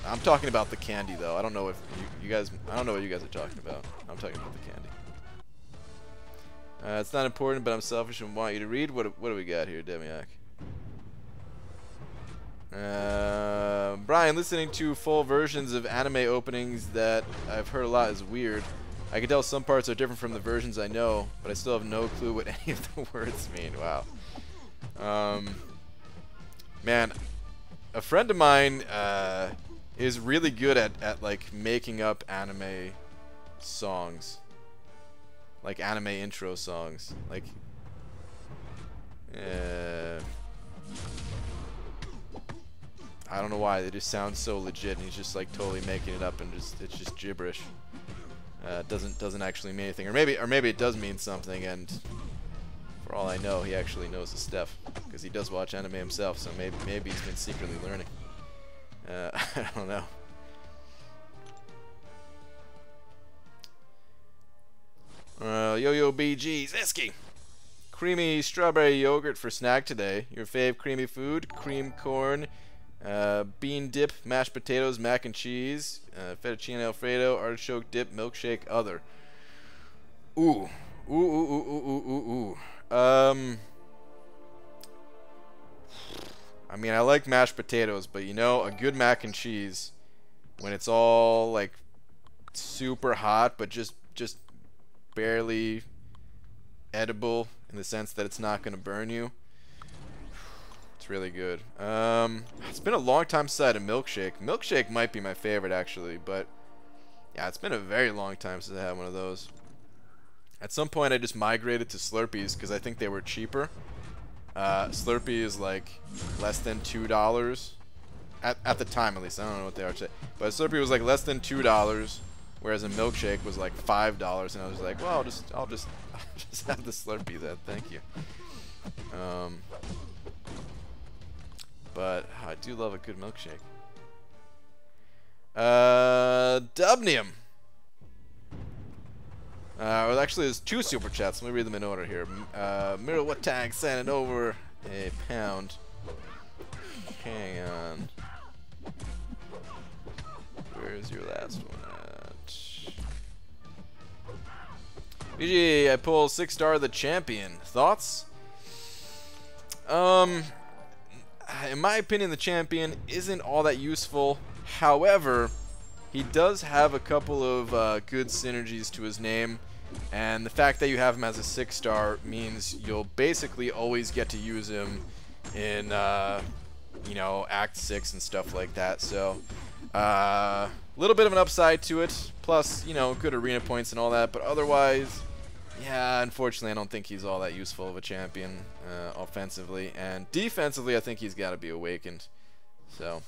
I'm talking about the candy though. I don't know if you guys. I don't know what you guys are talking about. I'm talking about the candy. It's not important, but I'm selfish and want you to read. What do we got here, Demiak? Brian, listening to full versions of anime openings that I've heard a lot is weird. I can tell some parts are different from the versions I know, but I still have no clue what any of the words mean. Wow. Man, a friend of mine is really good at like making up anime songs, like anime intro songs. Like, I don't know why they just sound so legit, and he's just like totally making it up, and it's just gibberish. Doesn't actually mean anything, or maybe it does mean something, and for all I know, he actually knows his stuff because he does watch anime himself. So maybe he's been secretly learning. I don't know. Yo BG Zisky. Creamy strawberry yogurt for snack today. Your fave creamy food: cream corn, bean dip, mashed potatoes, mac and cheese, fettuccine alfredo, artichoke dip, milkshake, other. Ooh. I mean, I like mashed potatoes, but you know, a good mac and cheese, when it's all like super hot, but just barely edible in the sense that it's not gonna burn you. It's really good. It's been a long time since I had a milkshake. Milkshake might be my favorite actually, but yeah, it's been a very long time since I had one of those. At some point, I just migrated to Slurpees because I think they were cheaper. Slurpee is like less than $2 at the time, at least. I don't know what they are today, but Slurpee was like less than $2, whereas a milkshake was like $5, and I was like, well, I'll just have the Slurpee then. Thank you. But I do love a good milkshake. Dubnium. Well, actually, there's 2 super chats. Let me read them in order here. Mirror, what tag? Send it over a pound. Hang on. Where's your last one at? BG, I pull 6-star the champion. Thoughts? In my opinion, the champion isn't all that useful. However, he does have a couple of good synergies to his name. And the fact that you have him as a 6-star means you'll basically always get to use him in, you know, Act 6 and stuff like that. So, a little bit of an upside to it. Plus, you know, good arena points and all that. But otherwise, yeah, unfortunately, I don't think he's all that useful of a champion offensively. And defensively, I think he's got to be awakened. So,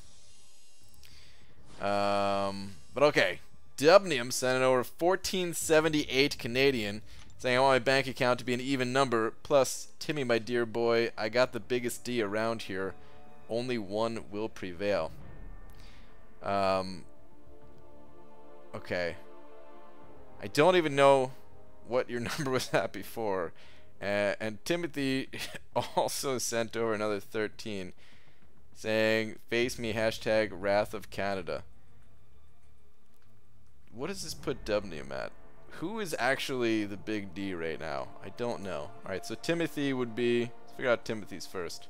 but okay. Dubnium sent it over 1478 Canadian, saying I want my bank account to be an even number. Plus, Timmy, my dear boy, I got the biggest D around here. Only one will prevail. Okay. I don't even know what your number was at before. And Timothy also sent over another 13, saying, face me, hashtag Wrath of Canada. What does this put Dubnium at? Who is actually the big D right now? I don't know. Alright, so Timothy would be... Let's figure out Timothy's first.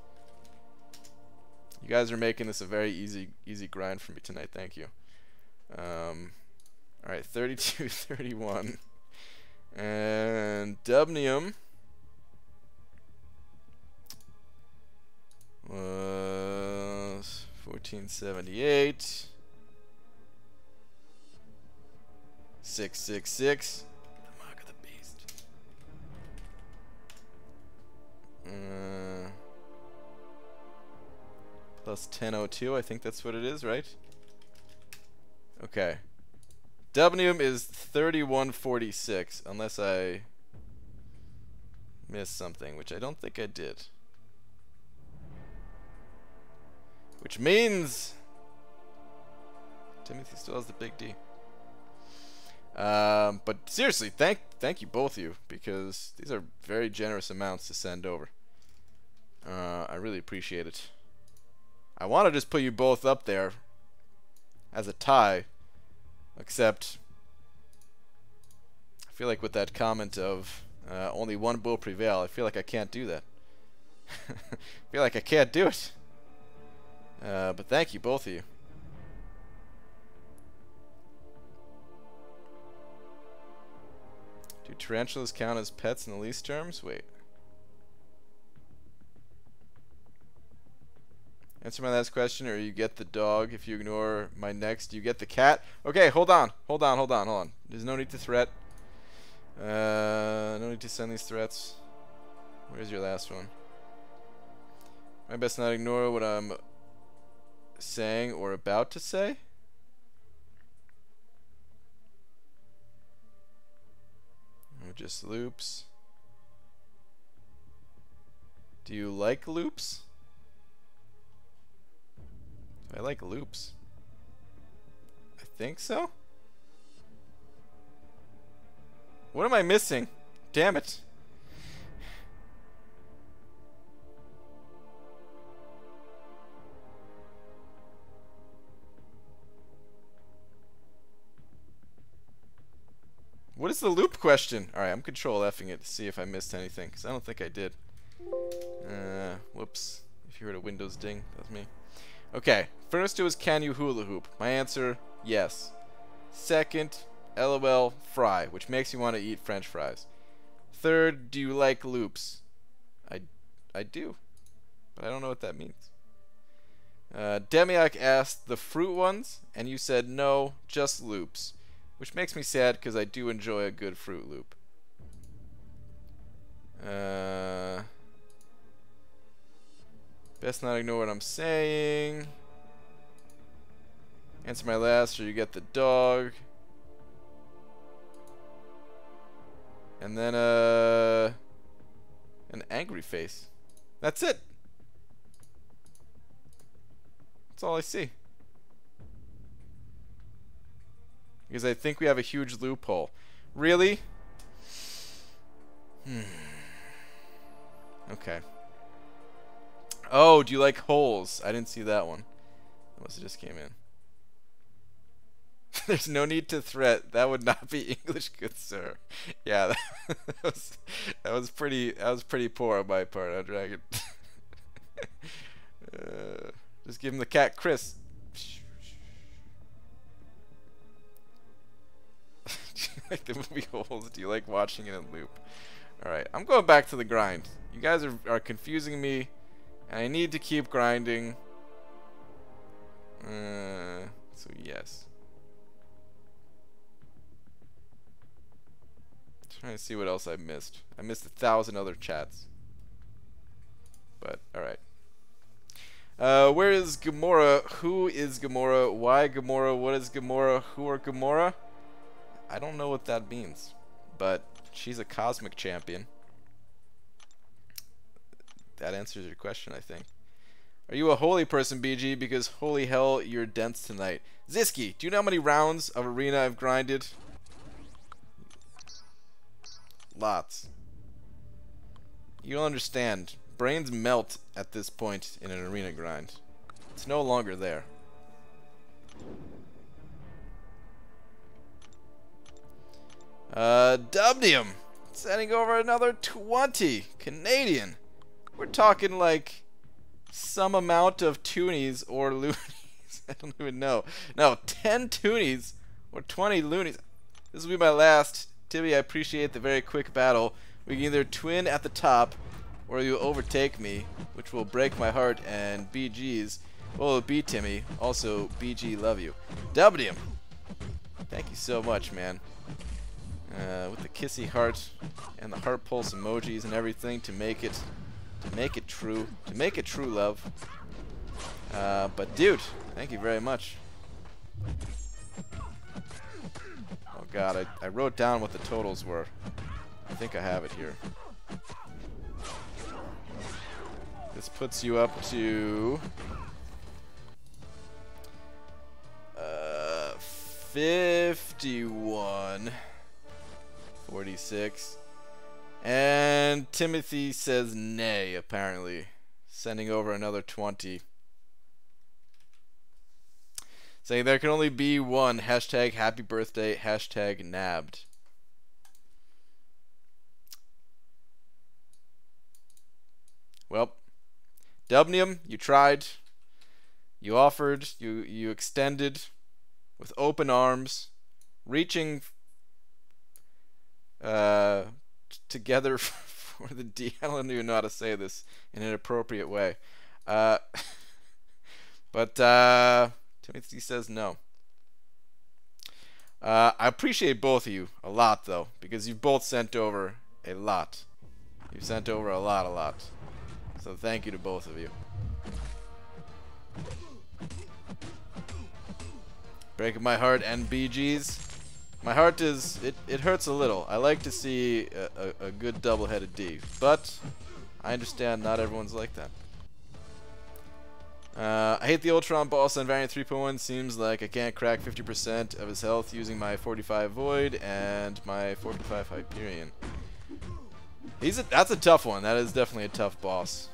You guys are making this a very easy grind for me tonight. Thank you. Alright, 32, 31. And Dubnium was 1478. 666. The mark of the beast. Plus 1002. I think that's what it is, right? Okay. Dubnium is 3146, unless I missed something, which I don't think I did. Which means Timothy still has the big D. But seriously, thank you both of you, because these are very generous amounts to send over. I really appreciate it. I want to just put you both up there as a tie, except I feel like with that comment of only one will prevail, I feel like I can't do that. I feel like I can't do it. But thank you, both of you. Do tarantulas count as pets in the lease terms? Wait. Answer my last question, or you get the dog. If you ignore my next, you get the cat. Okay, hold on. There's no need to threat. No need to send these threats. Where's your last one? I best not ignore what I'm saying or about to say. Or just loops. Do you like loops? I like loops. I think so. What am I missing? Damn it. What is the loop question? Alright, I'm control F'ing it to see if I missed anything, because I don't think I did. Whoops. If you heard a Windows ding, that's me. Okay, first it was can you hula hoop? My answer, yes. Second, LOL, fry, which makes you want to eat French fries. Third, do you like loops? I do, but I don't know what that means. Demiak asked the fruit ones, and you said no, just loops, which makes me sad because I do enjoy a good Fruit Loop. Best not ignore what I'm saying. Answer my last or you get the dog. And then an angry face. That's it. That's all I see. Because I think we have a huge loophole. Really? Okay. Oh, do you like holes? I didn't see that one. Unless it just came in. There's no need to threat. That would not be English, good sir. Yeah, that was pretty poor on my part, Dragon. Just give him the cat, Chris. Do you like the movie Holes? Do you like watching it in loop? Alright, I'm going back to the grind. You guys are confusing me, and I need to keep grinding. So yes. Trying to see what else I missed. I missed 1,000 other chats. But, alright. Where is Gamora? Who is Gamora? Why Gamora? What is Gamora? Who are Gamora? I don't know what that means. But she's a cosmic champion. That answers your question, I think. Are you a holy person, BG? Because holy hell, you're dense tonight. Ziski, do you know how many rounds of arena I've grinded? Lots. You don't understand. Brains melt at this point in an arena grind. It's no longer there. Dubnium sending over another 20 Canadian. We're talking like some amount of toonies or loonies. I don't even know. No, 10 toonies or 20 loonies. This will be my last. Tibby, I appreciate the very quick battle. We can either twin at the top, or you overtake me, which will break my heart, and BG's. Well, beat Timmy. Also, BG, love you. Dubnium. Thank you so much, man. With the kissy heart and the heart pulse emojis and everything to make it true, to make it true love. But dude, thank you very much. Oh god, I wrote down what the totals were. I think I have it here. This puts you up to 51.46. And Timothy says nay, apparently. Sending over another 20. Saying there can only be one. Hashtag happy birthday. Hashtag nabbed. Well, Dubnium, you tried. You offered. You extended with open arms. Reaching together for the D. I don't even know how to say this in an appropriate way. But Timothy says no. I appreciate both of you a lot, though, because you've both sent over a lot. You've sent over a lot. So thank you to both of you. Breaking my heart and BG's. My heart is, it hurts a little. I like to see a good double-headed D, but I understand not everyone's like that. I hate the Ultron boss on variant 3.1. Seems like I can't crack 50% of his health using my 45 Void and my 45 Hyperion. That's a tough one. That is definitely a tough boss.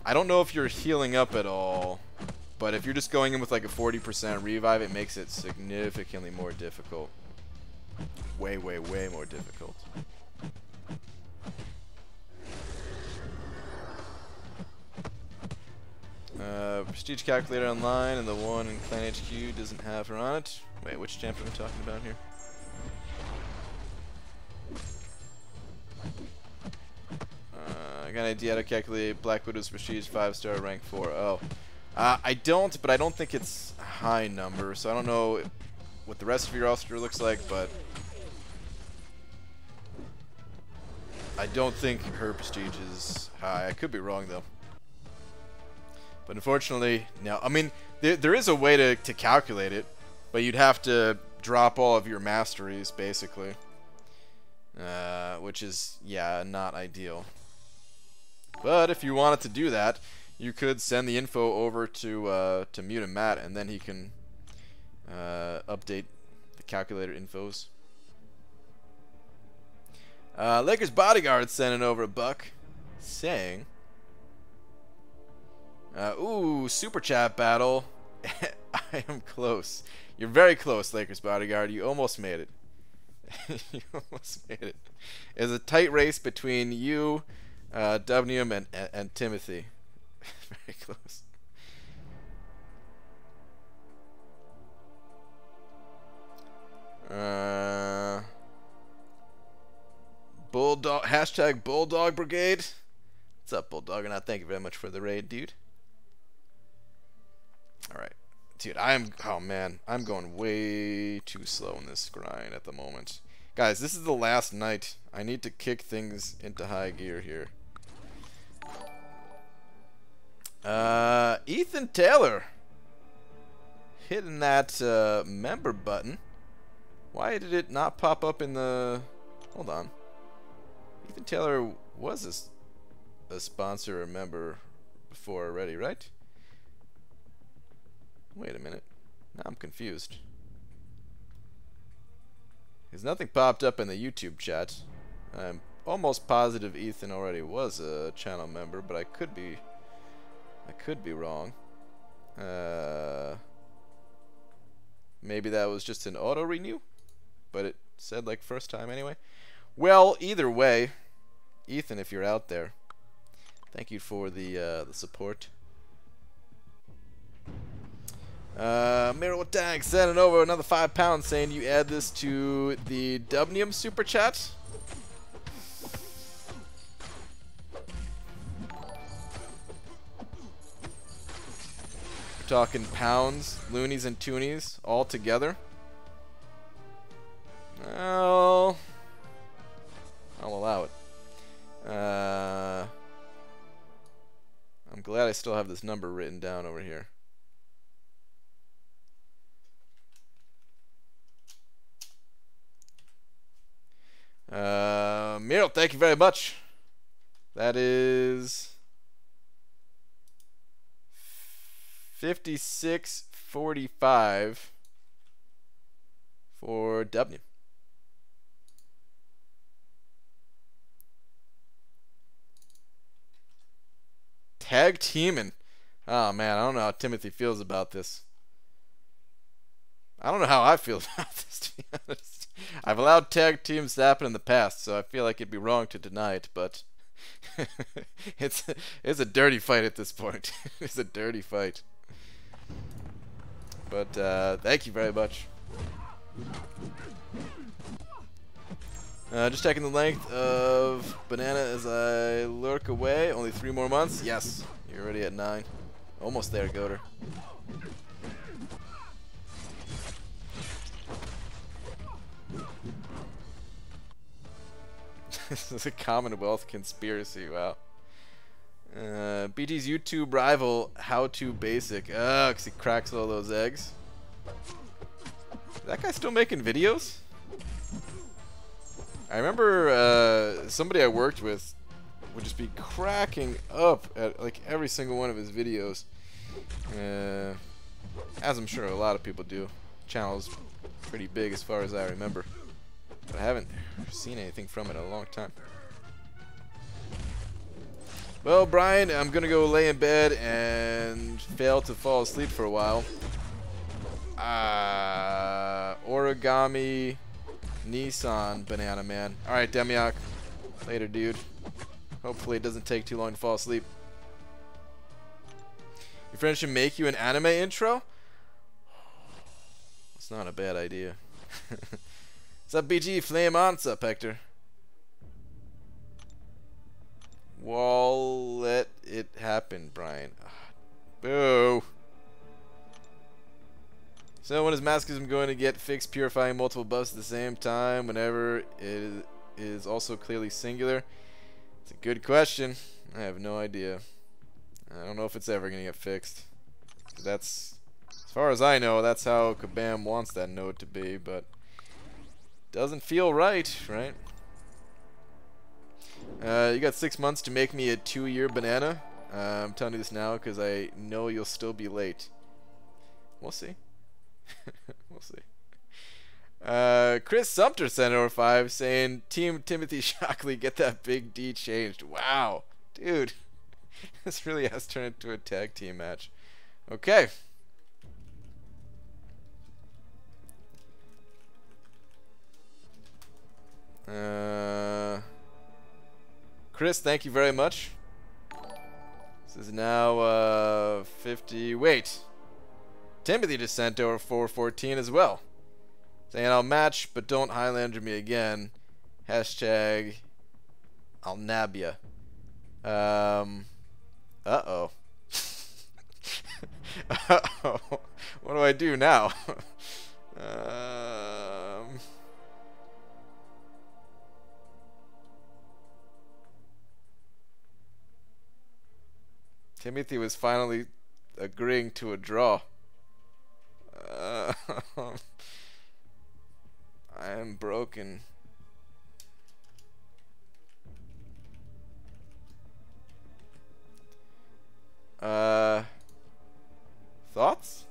I don't know if you're healing up at all. But if you're just going in with like a 40% revive, it makes it significantly more difficult. Way more difficult. Prestige calculator online, and the one in Clan HQ doesn't have her on it. Wait, which champion are we talking about here? I got an idea how to calculate Black Widow's Prestige 5-star rank 4. Oh. I don't, but I don't think it's a high number, so I don't know what the rest of your roster looks like, but I don't think her prestige is high. I could be wrong, though. But unfortunately, no. I mean, there is a way to calculate it, but you'd have to drop all of your masteries, basically. Which is, yeah, not ideal. But if you wanted to do that, you could send the info over to Mute and Matt, and then he can update the calculator infos. Lakers Bodyguard sending over a buck, saying, ooh, super chat battle. I am close. You're very close, Lakers Bodyguard. You almost made it. You almost made it. It's a tight race between you, Dubnium, and Timothy. Very close. Bulldog, hashtag Bulldog Brigade. What's up, Bulldog? And thank you very much for the raid, dude. Alright. Dude, oh man, I'm going way too slow in this grind at the moment. Guys, this is the last night. I need to kick things into high gear here. Ethan Taylor hitting that member button. Why did it not pop up in the... Hold on. Ethan Taylor was a sponsor or member before already, right? Wait a minute. Now I'm confused. Because nothing popped up in the YouTube chat. I'm almost positive Ethan already was a channel member, but I could be wrong. Maybe that was just an auto renew, but it said like first time anyway. Well, either way, Ethan, if you're out there, thank you for the support. Miracle Tag sending over another £5 saying you add this to the Dubnium super chat. We're talking pounds, loonies, and toonies all together. Well, I'll allow it. I'm glad I still have this number written down over here. Miro, thank you very much. That is 56.45 for W. Tag teaming. Oh man, I don't know how Timothy feels about this. I don't know how I feel about this, to be honest. I've allowed tag teams to happen in the past, so I feel like it'd be wrong to deny it, but it's a dirty fight at this point. It's a dirty fight. But thank you very much. Just checking the length of Banana as I lurk away. Only 3 more months. Yes, you're already at 9. Almost there, Goater. This is a Commonwealth conspiracy. Wow. BT's YouTube rival, How To Basic. Oh, because he cracks all those eggs. Is that guy still making videos? I remember somebody I worked with would just be cracking up at like every single one of his videos. As I'm sure a lot of people do. Channel's pretty big as far as I remember. But I haven't seen anything from it in a long time. Well, Brian, I'm gonna go lay in bed and fail to fall asleep for a while. Origami Nissan Banana Man. Alright, Demiok. Later, dude. Hopefully it doesn't take too long to fall asleep. Your friend should make you an anime intro? It's not a bad idea. What's up, BG? Flame on. What's up, Hector? Well, let it happen, Brian. Boo. So when is Masochism going to get fixed, purifying multiple buffs at the same time whenever it is also clearly singular? It's a good question. I have no idea. I don't know if it's ever going to get fixed. That's, as far as I know, that's how Kabam wants that node to be, but doesn't feel right, right? You got 6 months to make me a 2-year banana. I'm telling you this now because I know you'll still be late. We'll see. We'll see. Chris Sumter sent over 5 saying, Team Timothy Shockley, get that big D changed. Wow. Dude. This really has turned into a tag team match. Okay. Chris, thank you very much. This is now 50. Wait. Timothy just sent over 414 as well. Saying I'll match, but don't Highlander me again. Hashtag I'll nab ya. Uh-oh. Uh-oh. What do I do now? Timothy was finally agreeing to a draw. I am broken. Thoughts?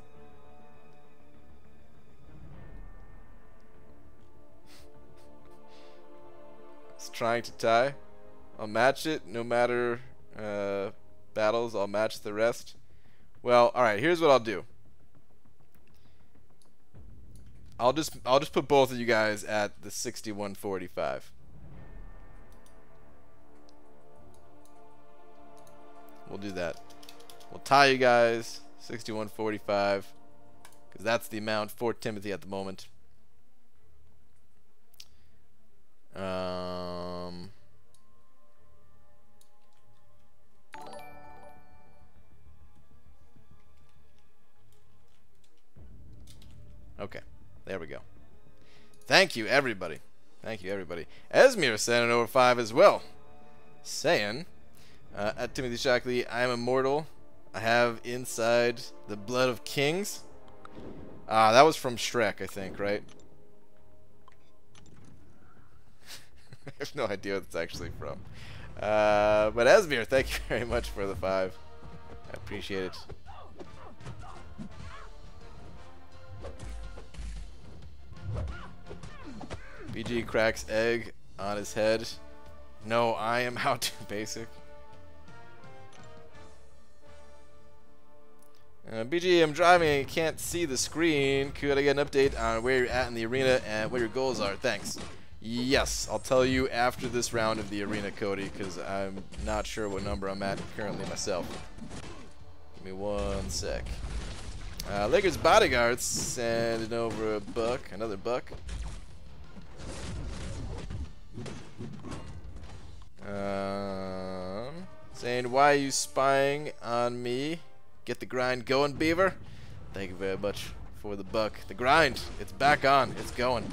It's trying to tie. I'll match it no matter battles. I'll match the rest. Well, all right. Here's what I'll do. I'll just put both of you guys at the 61.45. We'll do that. We'll tie you guys 61.45 because that's the amount for Timothy at the moment. Okay. There we go. Thank you, everybody. Thank you, everybody. Esmir sent it over 5 as well. Saying, at Timothy Shockley, I am immortal. I have inside the blood of kings. That was from Shrek, I think, right? I have no idea what it's actually from. But Esmir, thank you very much for the 5. I appreciate it. BG cracks egg on his head. No, I am how to basic. BG, I'm driving and can't see the screen. Could I get an update on where you're at in the arena and what your goals are? Thanks. Yes, I'll tell you after this round of the arena, Cody, because I'm not sure what number I'm at currently myself. Give me 1 sec. Lakers bodyguards sending over a buck, another buck. Saying, why are you spying on me? Get the grind going, Beaver. Thank you very much for the buck. The grind, it's back on. It's going.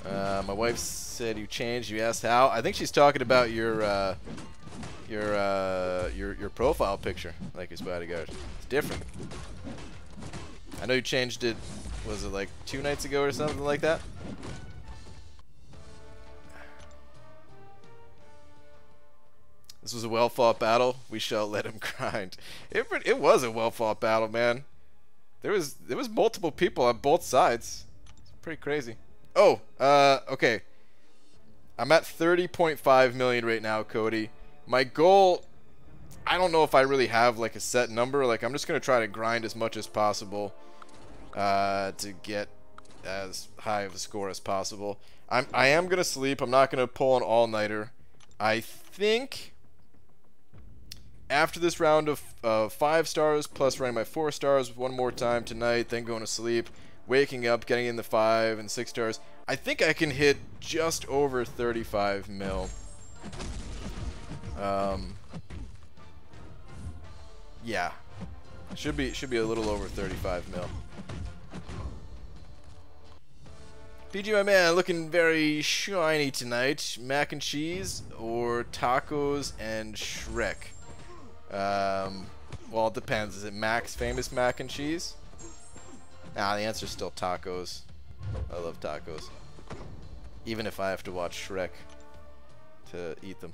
My wife said you changed. You asked how. I think she's talking about your profile picture, like his bodyguard. It's different. I know you changed it. Was it like 2 nights ago or something like that? This was a well-fought battle. We shall let him grind. It was a well-fought battle, man. There was multiple people on both sides. It's pretty crazy. Oh, okay. I'm at 30.5 million right now, Cody. My goal, I don't know if I really have like a set number. Like, I'm just gonna try to grind as much as possible to get as high of a score as possible. I am gonna sleep. I'm not gonna pull an all-nighter. I think after this round of 5 stars, plus running my 4 stars one more time tonight, then going to sleep, waking up, getting in the 5 and 6 stars, I think I can hit just over 35 mil. Yeah, should be a little over 35 mil. PG, my man, looking very shiny tonight. Mac and cheese or tacos and Shrek? Well, it depends. Is it Mac's famous mac and cheese? Nah, the answer's still tacos. I love tacos. Even if I have to watch Shrek to eat them.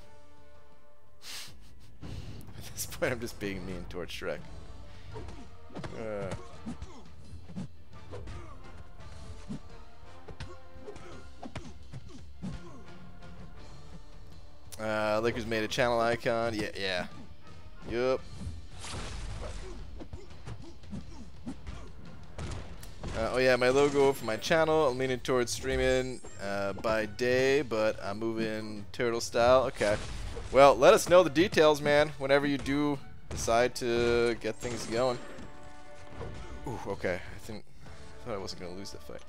At this point, I'm just being mean towards Shrek. Lakers made a channel icon. Yeah. Yup. Oh yeah, my logo for my channel. I'm leaning towards streaming by day, but I'm moving turtle style. Okay. Well, let us know the details, man, whenever you do decide to get things going. Ooh, okay. I thought I wasn't gonna lose that fight.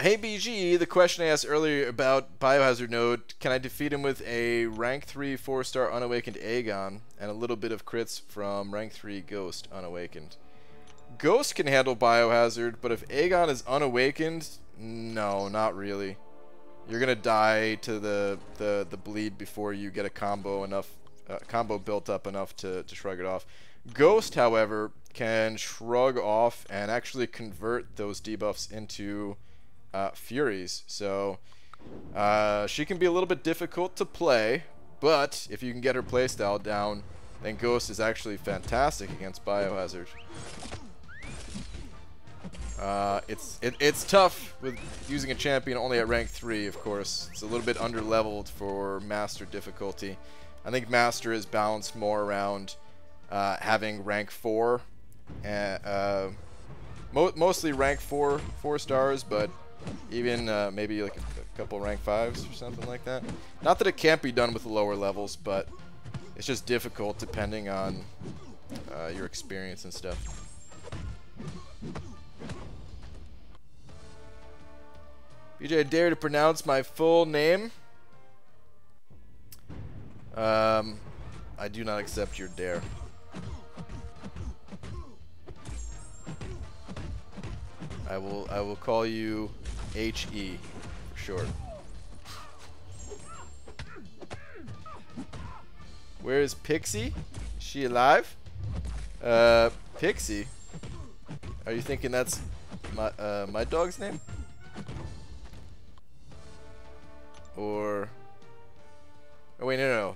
Hey BG, the question I asked earlier about Biohazard Node, can I defeat him with a rank 3 4-star Unawakened Aegon and a little bit of crits from rank 3 Ghost Unawakened? Ghost can handle Biohazard, but if Aegon is Unawakened, no, not really. You're gonna die to the bleed before you get a combo built up enough to shrug it off. Ghost, however, can shrug off and actually convert those debuffs into Furies. So she can be a little bit difficult to play, but if you can get her playstyle down, then Ghost is actually fantastic against Biohazard. It's tough with using a champion only at rank 3, of course. It's a little bit underleveled for Master difficulty. I think Master is balanced more around having rank 4, mostly rank 4 stars, but even maybe like a couple rank 5s or something like that. Not that it can't be done with lower levels, but it's just difficult depending on your experience and stuff. BJ, dare to pronounce my full name? I do not accept your dare. I will call you HE for short. Where is Pixie? Is she alive? Pixie? Are you thinking that's my dog's name? Or... oh wait, no.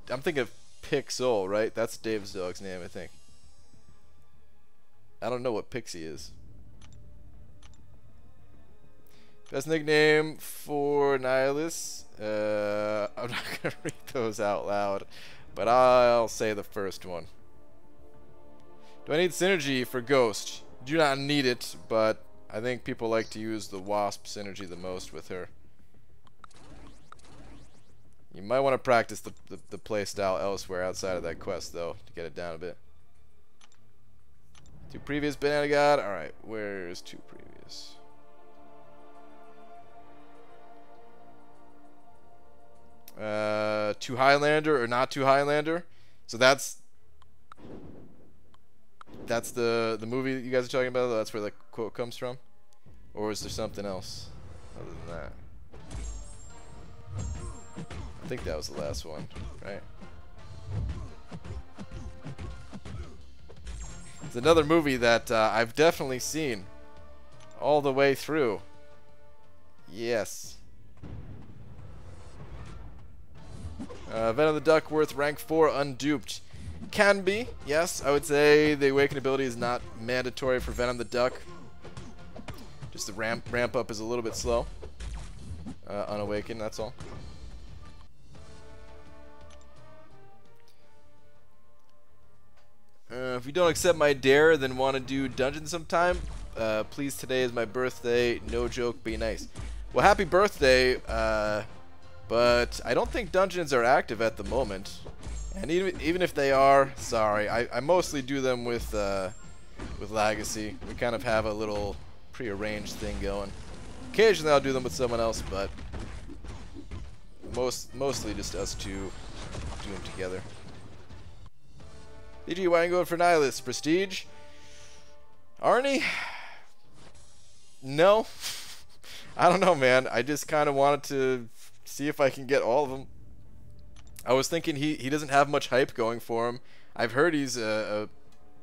I'm thinking of Pixel, right? That's Dave's dog's name, I think. I don't know what Pixie is. Best nickname for Annihilus. I'm not gonna read those out loud, but I'll say the first one. Do I need synergy for Ghost? Do not need it, but I think people like to use the Wasp synergy the most with her. You might want to practice the play style elsewhere outside of that quest, though, to get it down a bit. 2 previous Banana God. Alright, where's 2 previous? To Highlander or not to Highlander. So that's the movie that you guys are talking about. That's where the quote comes from, or is there something else other than that? I think that was the last one, right? It's another movie that I've definitely seen all the way through. Yes. Venom the Duckworth, rank 4, unduped. Can be, yes. I would say the Awaken ability is not mandatory for Venom the Duck. Just the ramp up is a little bit slow. Unawakened, that's all. If you don't accept my dare, then want to do dungeon sometime, Please, today is my birthday. No joke, be nice. Well, happy birthday. But I don't think dungeons are active at the moment. And even if they are, sorry. I mostly do them with Legacy. We kind of have a little prearranged thing going. Occasionally I'll do them with someone else, but mostly just us two do them together. BG, why are you going for Annihilus? Prestige? Arnie? No. I don't know, man. I just kind of wanted to see if I can get all of them. I was thinking he doesn't have much hype going for him. I've heard he's a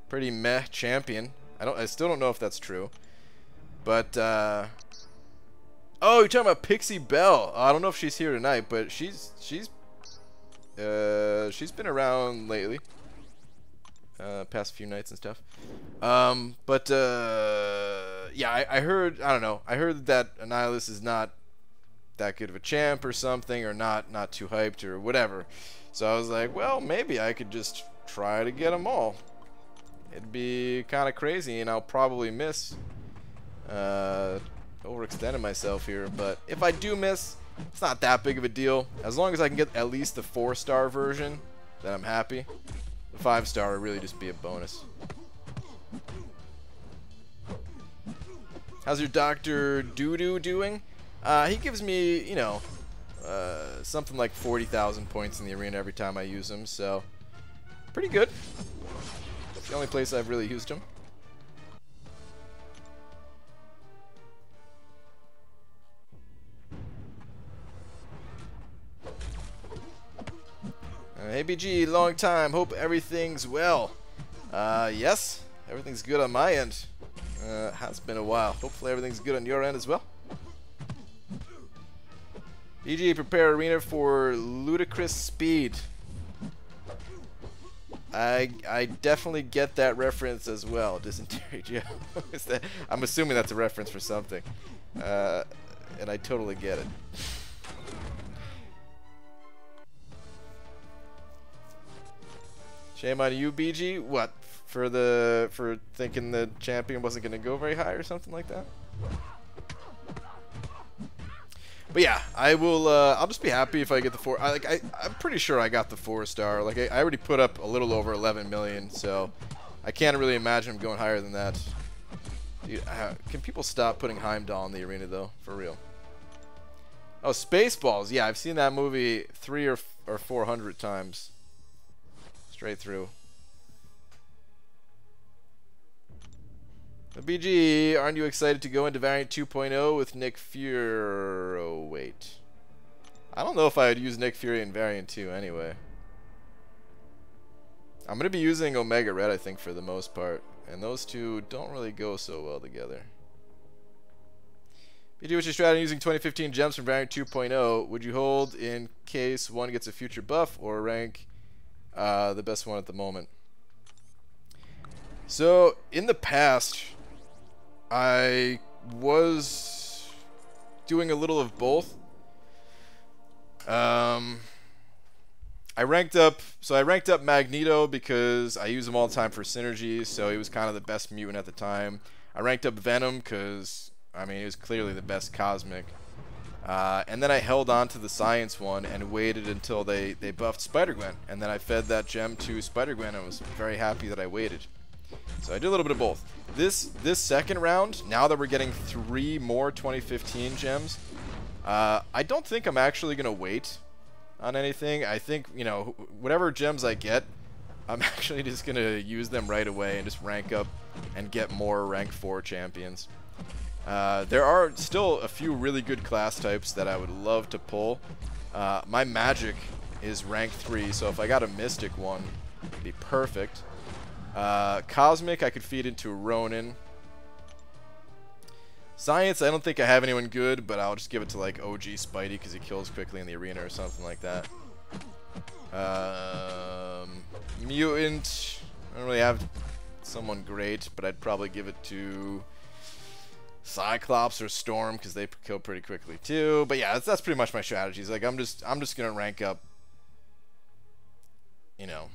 pretty meh champion. I still don't know if that's true. But oh, you're talking about Pixie Belle. I don't know if she's here tonight, but she's been around lately. Past few nights and stuff. Yeah, I heard, I don't know. I heard that Annihilus is not that good of a champ or something, or not too hyped or whatever. So I was like, well, maybe I could just try to get them all. It'd be kind of crazy, and I'll probably miss. Overextending myself here, but if I do miss, it's not that big of a deal. As long as I can get at least the 4-star version, then I'm happy. The 5-star would really just be a bonus. How's your Dr. Doodoo doing? He gives me, you know, something like 40,000 points in the arena every time I use him, so pretty good. It's the only place I've really used him. Hey BG, long time. Hope everything's well. Yes, everything's good on my end. Has been a while. Hopefully everything's good on your end as well. BG, prepare arena for ludicrous speed. I definitely get that reference as well. Dysentery Joe. I'm assuming that's a reference for something. And I totally get it. Shame on you, BG. What? For thinking the champion wasn't going to go very high or something like that? But yeah, I will. I'll just be happy if I get the 4. I'm pretty sure I got the 4-star. Like I already put up a little over 11 million, so I can't really imagine him going higher than that. Dude, can people stop putting Heimdall in the arena though? For real. Oh, Spaceballs. Yeah, I've seen that movie 300 or 400 times. Straight through. BG, aren't you excited to go into Variant 2.0 with Nick Fury? Oh, wait. I don't know if I would use Nick Fury in Variant 2 anyway. I'm going to be using Omega Red, I think, for the most part. And those two don't really go so well together. BG, what's your strategy using 2015 gems from Variant 2.0? Would you hold in case one gets a future buff, or rank the best one at the moment? So in the past, I was doing a little of both. I ranked up Magneto because I use him all the time for synergy, so he was kind of the best mutant at the time. I ranked up Venom because, I mean, he was clearly the best cosmic. And then I held on to the science one and waited until they buffed Spider-Gwen. And then I fed that gem to Spider-Gwen and was very happy that I waited. So I did a little bit of both. This second round, now that we're getting 3 more 2015 gems, I don't think I'm actually going to wait on anything. I think, you know, whatever gems I get, I'm actually just going to use them right away and just rank up and get more rank 4 champions. There are still a few really good class types that I would love to pull. My magic is rank 3, so if I got a mystic one, it'd be perfect. Cosmic, I could feed into Ronin. Science, I don't think I have anyone good, but I'll just give it to like OG Spidey because he kills quickly in the arena or something like that. Mutant, I don't really have someone great, but I'd probably give it to Cyclops or Storm because they kill pretty quickly too. But yeah, that's pretty much my strategies. Like I'm just gonna rank up. You know,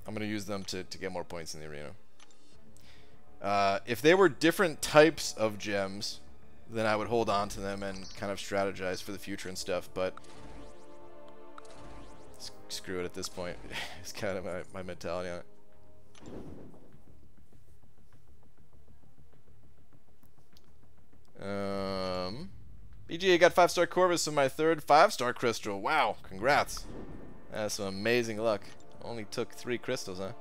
I'm gonna use them to get more points in the arena. If they were different types of gems, then I would hold on to them and kind of strategize for the future and stuff, but screw it at this point. It's kind of my mentality on it. BGA got 5-star Corvus on my third 5-star crystal. Wow, congrats. That's some amazing luck. Only took 3 crystals, huh?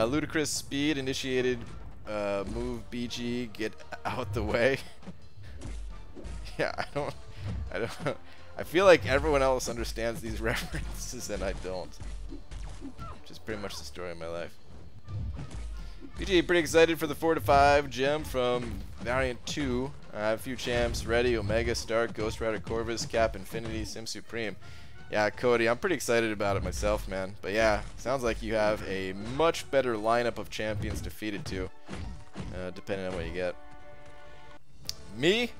Ludicrous speed initiated move BG, get out the way. Yeah, I don't I feel like everyone else understands these references and I don't. Which is pretty much the story of my life. BG pretty excited for the 4-5 gem from Variant 2. I have a few champs ready: Omega, Stark, Ghost Rider, Corvus, Cap, Infinity, Sim Supreme. Yeah, Cody, I'm pretty excited about it myself, man. But yeah, sounds like you have a much better lineup of champions to feed it to, depending on what you get. Me,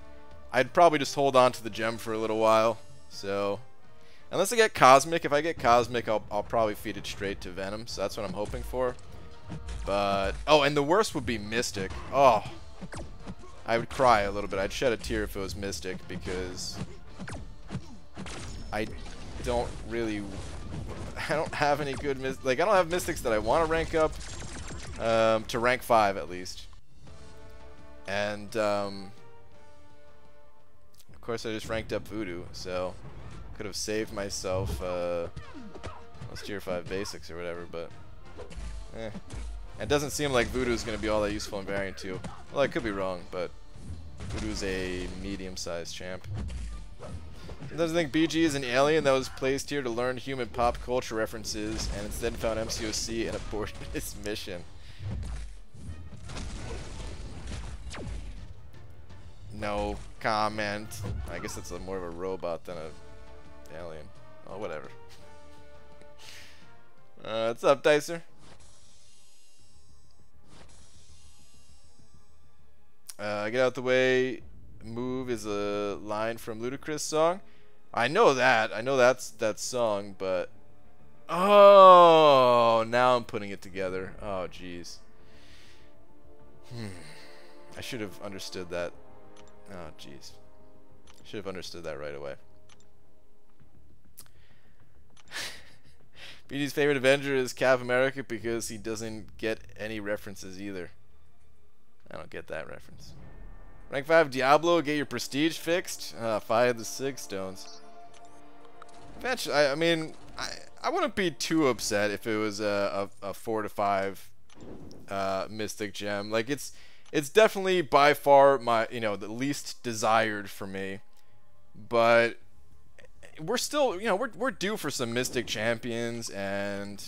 I'd probably just hold on to the gem for a little while. So, unless I get Cosmic, if I get Cosmic, I'll probably feed it straight to Venom. So that's what I'm hoping for. But, oh, and the worst would be Mystic. Oh, I would cry a little bit. I'd shed a tear if it was Mystic, because I don't have any good I don't have Mystics that I want to rank up to rank 5 at least. And of course I just ranked up Voodoo, so could have saved myself those tier 5 basics or whatever, but it doesn't seem like Voodoo is going to be all that useful in Variant 2. Well, I could be wrong, but Voodoo's a medium-sized champ. Sometimes I think BG is an alien that was placed here to learn human pop culture references and instead found MCOC and aborted his mission. No comment. I guess it's more of a robot than an alien. Oh, whatever. What's up, Dicer? Get out the way. Move is a line from Ludacris' song. I know that. I know that's that song, but oh, now I'm putting it together. Oh, jeez. I should have understood that. Oh, jeez. Should have understood that right away. BG's favorite Avenger is Cap America because he doesn't get any references either. I don't get that reference. Rank 5 Diablo, get your prestige fixed. 5 of the 6 stones. Eventually, I mean, I wouldn't be too upset if it was a 4-5 Mystic Gem. Like it's definitely by far my the least desired for me. But we're still we're due for some Mystic Champions, and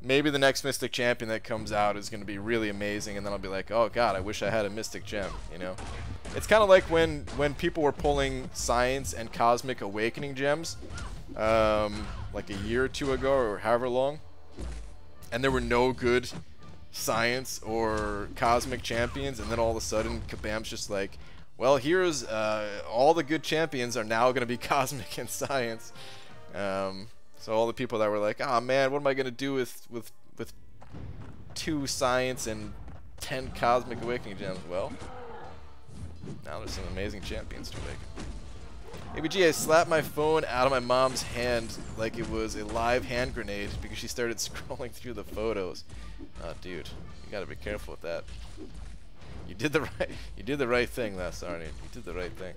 maybe the next Mystic Champion that comes out is going to be really amazing, and then I'll be like, oh god, I wish I had a Mystic Gem, It's kind of like when people were pulling Science and Cosmic Awakening gems, like a year or two ago, or however long, and there were no good Science or Cosmic champions, and then all of a sudden, Kabam's just like, well, here's all the good champions are now going to be Cosmic and Science. So all the people that were like, oh man, what am I going to do with 2 Science and 10 Cosmic Awakening gems? Well, now there's some amazing champions to awaken. ABG, I slapped my phone out of my mom's hand like it was a live hand grenade because she started scrolling through the photos. Oh, dude, you gotta be careful with that. You did the right thing, last Arnie. You did the right thing.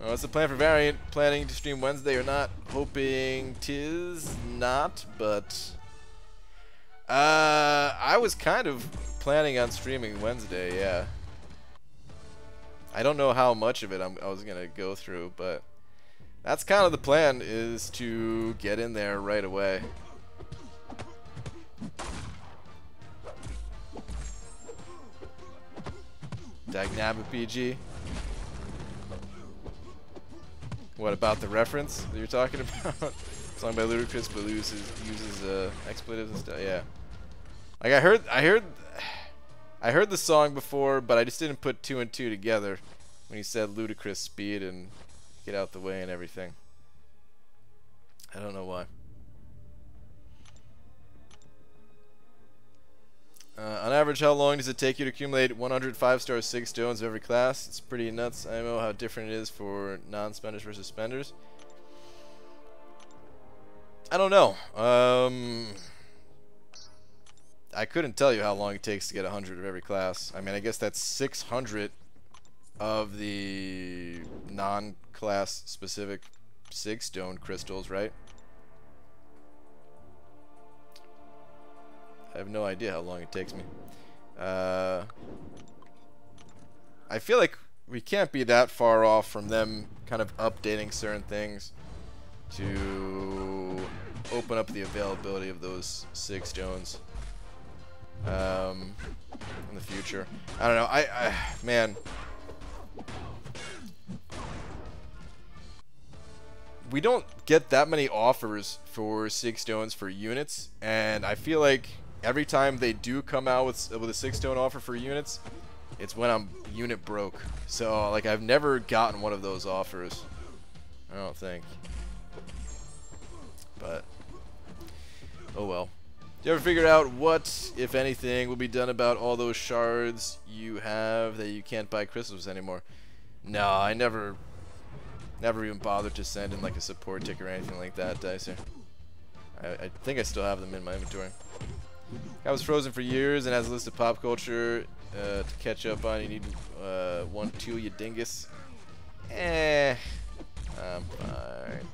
What's the plan for Variant? Planning to stream Wednesday or not? Hoping 'tis not, but I was kind of planning on streaming Wednesday, yeah. I don't know how much of it I was gonna go through, but that's kind of the plan, is to get in there right away. Dagnabbit BG. What about the reference that you're talking about? Song by Ludacris, but uses expletives and stuff. Yeah. Like I heard the song before, but I just didn't put 2 and 2 together when he said Ludacris speed and get out the way and everything. I don't know why. average, how long does it take you to accumulate 100 5-star 6 stones of every class? It's pretty nuts. I know how different it is for non-spenders versus spenders. I don't know. I couldn't tell you how long it takes to get 100 of every class. I mean, I guess that's 600 of the non-class specific 6 stone crystals, right? I have no idea how long it takes me. I feel like we can't be that far off from them kind of updating certain things to open up the availability of those 6 stones in the future. I don't know. Man, we don't get that many offers for 6 stones for units, and I feel like every time they do come out with a 6 stone offer for units, it's when I'm unit broke. So like I've never gotten one of those offers, I don't think. But oh well. Do you ever figure out what, if anything, will be done about all those shards you have that you can't buy crystals anymore? No, I never even bothered to send in like a support tick or anything like that, Dicer. I think I still have them in my inventory. I was frozen for years and has a list of pop culture to catch up on. You need 1, 2, you dingus. I'm fine.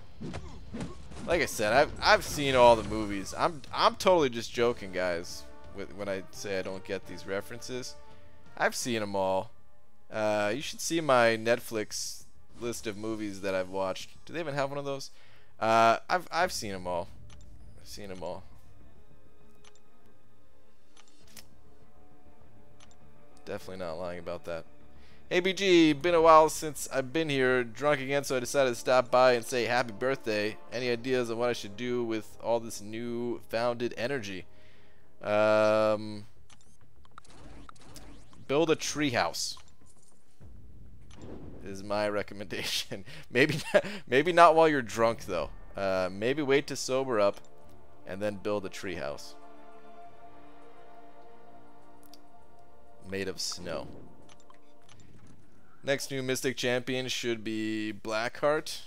Like I said, I've seen all the movies. I'm totally just joking, guys, when I say I don't get these references. I've seen them all. You should see my Netflix list of movies that I've watched. Do they even have one of those? I've seen them all. I've seen them all. Definitely not lying about that. Hey BG, been a while since I've been here, drunk again, so I decided to stop by and say happy birthday. Any ideas on what I should do with all this new founded energy? Build a treehouse is my recommendation. Maybe not while you're drunk though. Maybe wait to sober up and then build a treehouse made of snow. Next new Mystic Champion should be Blackheart.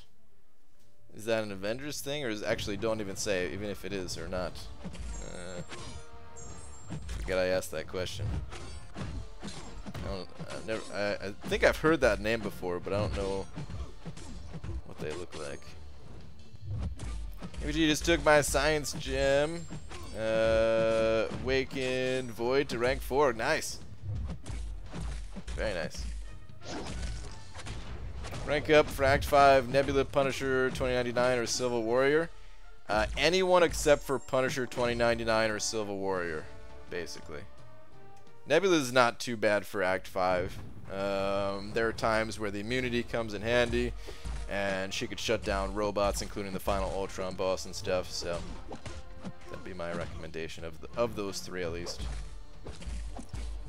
Is that an Avengers thing, or is actually don't even say even if it is or not? Forget I asked that question. I think I've heard that name before, but I don't know what they look like. ABG just took my science gem. Awakened Void to rank 4. Nice. Very nice. Rank up for Act 5, Nebula, Punisher 2099, or Silver Warrior. Anyone except for Punisher 2099 or Silver Warrior, basically. Nebula is not too bad for Act 5. There are times where the immunity comes in handy, and she could shut down robots, including the final Ultron boss and stuff, so that'd be my recommendation of those 3 at least.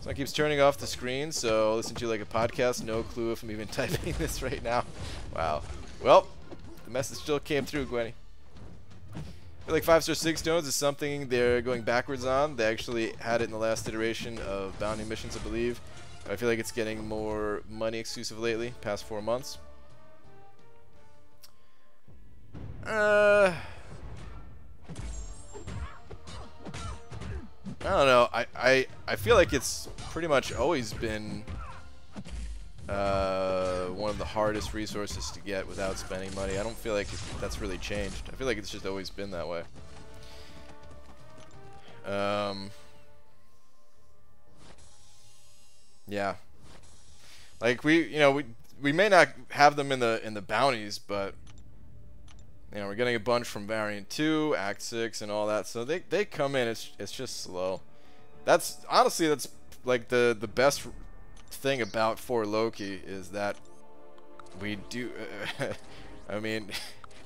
So it keeps turning off the screen, so listen to like a podcast. No clue if I'm even typing this right now. Wow. Well, the message still came through, Gwenny. I feel like 5-star 6 stones is something they're going backwards on. They actually had it in the last iteration of bounty missions, I believe. But I feel like it's getting more money exclusive lately, past 4 months. I don't know. I feel like it's pretty much always been one of the hardest resources to get without spending money. I don't feel like that's really changed. I feel like it's just always been that way. Yeah. Like we may not have them in the bounties, but we're getting a bunch from Variant 2, Act 6, and all that. So they come in. It's just slow. That's honestly like the best thing about 4 Loki is that we do. I mean,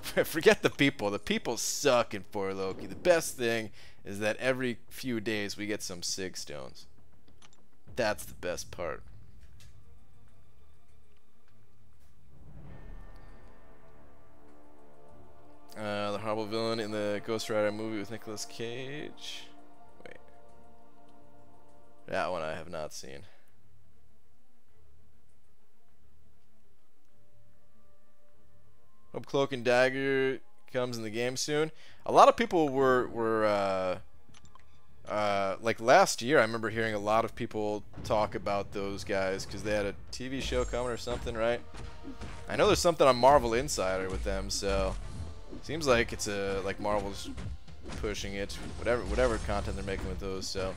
forget the people. The people suck in 4 Loki. The best thing is that every few days we get some 6 stones. That's the best part. The horrible villain in the Ghost Rider movie with Nicolas Cage. Wait. That one I have not seen. Hope Cloak and Dagger comes in the game soon. A lot of people were like last year, I remember hearing a lot of people talk about those guys because they had a TV show coming or something, right? I know there's something on Marvel Insider with them, so seems like it's like Marvel's pushing it, whatever content they're making with those. So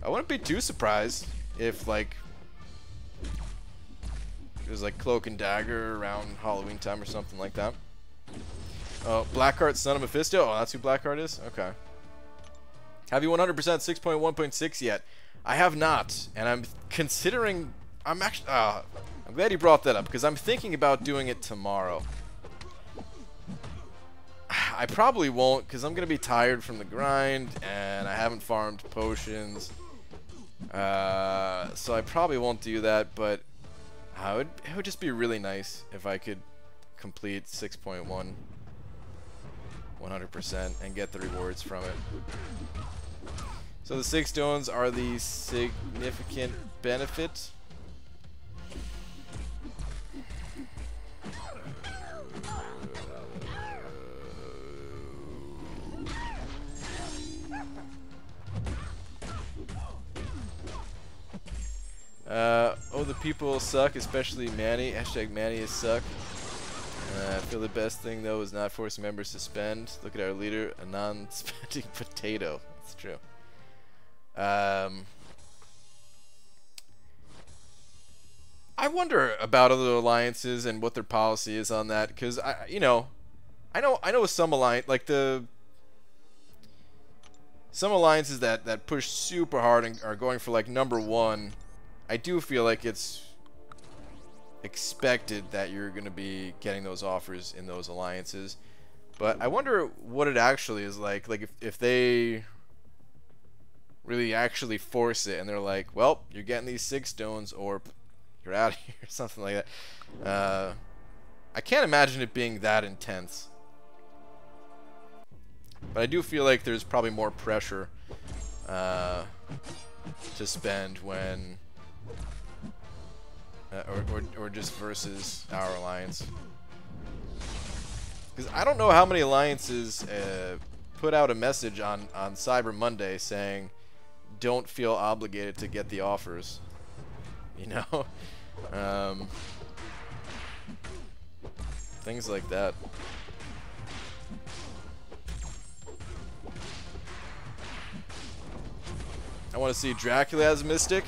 I wouldn't be too surprised if like it was like Cloak and Dagger around Halloween time or something like that. Oh, Blackheart, Son of Mephisto. Oh, that's who Blackheart is. Okay. Have you 100% 6.1.6 yet? I have not, and I'm considering. I'm actually. I'm glad you brought that up because I'm thinking about doing it tomorrow. I probably won't because I'm gonna be tired from the grind and I haven't farmed potions. So I probably won't do that, but it would just be really nice if I could complete 6.1 100% and get the rewards from it. So the 6 stones are the significant benefit. Oh, the people suck, especially Manny. Hashtag Manny is suck. I feel the best thing, though, is not forcing members to spend. Look at our leader, a non-spending potato. That's true. I wonder about other alliances and what their policy is on that, because I know some some alliances that push super hard and are going for like #1. I do feel like it's expected that you're going to be getting those offers in those alliances, but I wonder what it actually is like if they really actually force it and they're like, well, you're getting these 6 stones or you're out of here, something like that. I can't imagine it being that intense, but I do feel like there's probably more pressure to spend when or just versus our alliance, because I don't know how many alliances put out a message on Cyber Monday saying don't feel obligated to get the offers, you know. Things like that. I want to see Dracula as Mystic.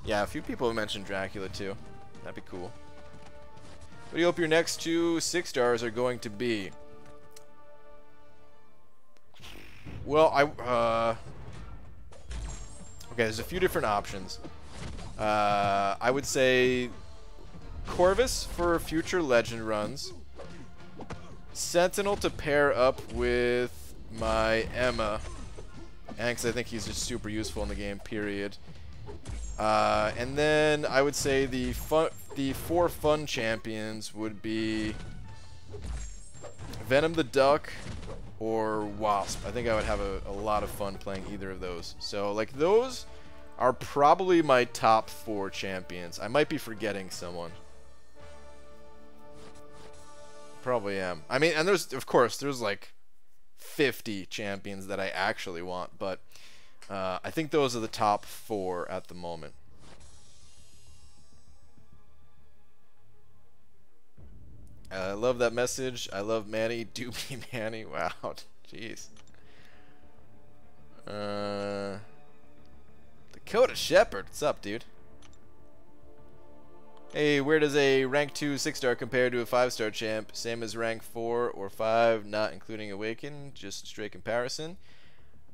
Yeah, a few people have mentioned Dracula too. That'd be cool. What do you hope your next 2 6 stars are going to be? Well, okay, there's a few different options. I would say Corvus for future legend runs. Sentinel to pair up with my Emma. And because I think he's just super useful in the game, period. And then I would say the 4 fun champions would be Venom the Duck or Wasp. I think I would have a lot of fun playing either of those. So, like, those are probably my top 4 champions. I might be forgetting someone. Probably am. I mean, and of course, there's like 50 champions that I actually want, but I think those are the top 4 at the moment. I love that message. I love Manny. Do be Manny. Wow. Jeez. Dakota Shepherd. What's up, dude? Hey, where does a rank 2 6-star compare to a 5-star champ? Same as rank 4 or 5, not including Awaken, just straight comparison.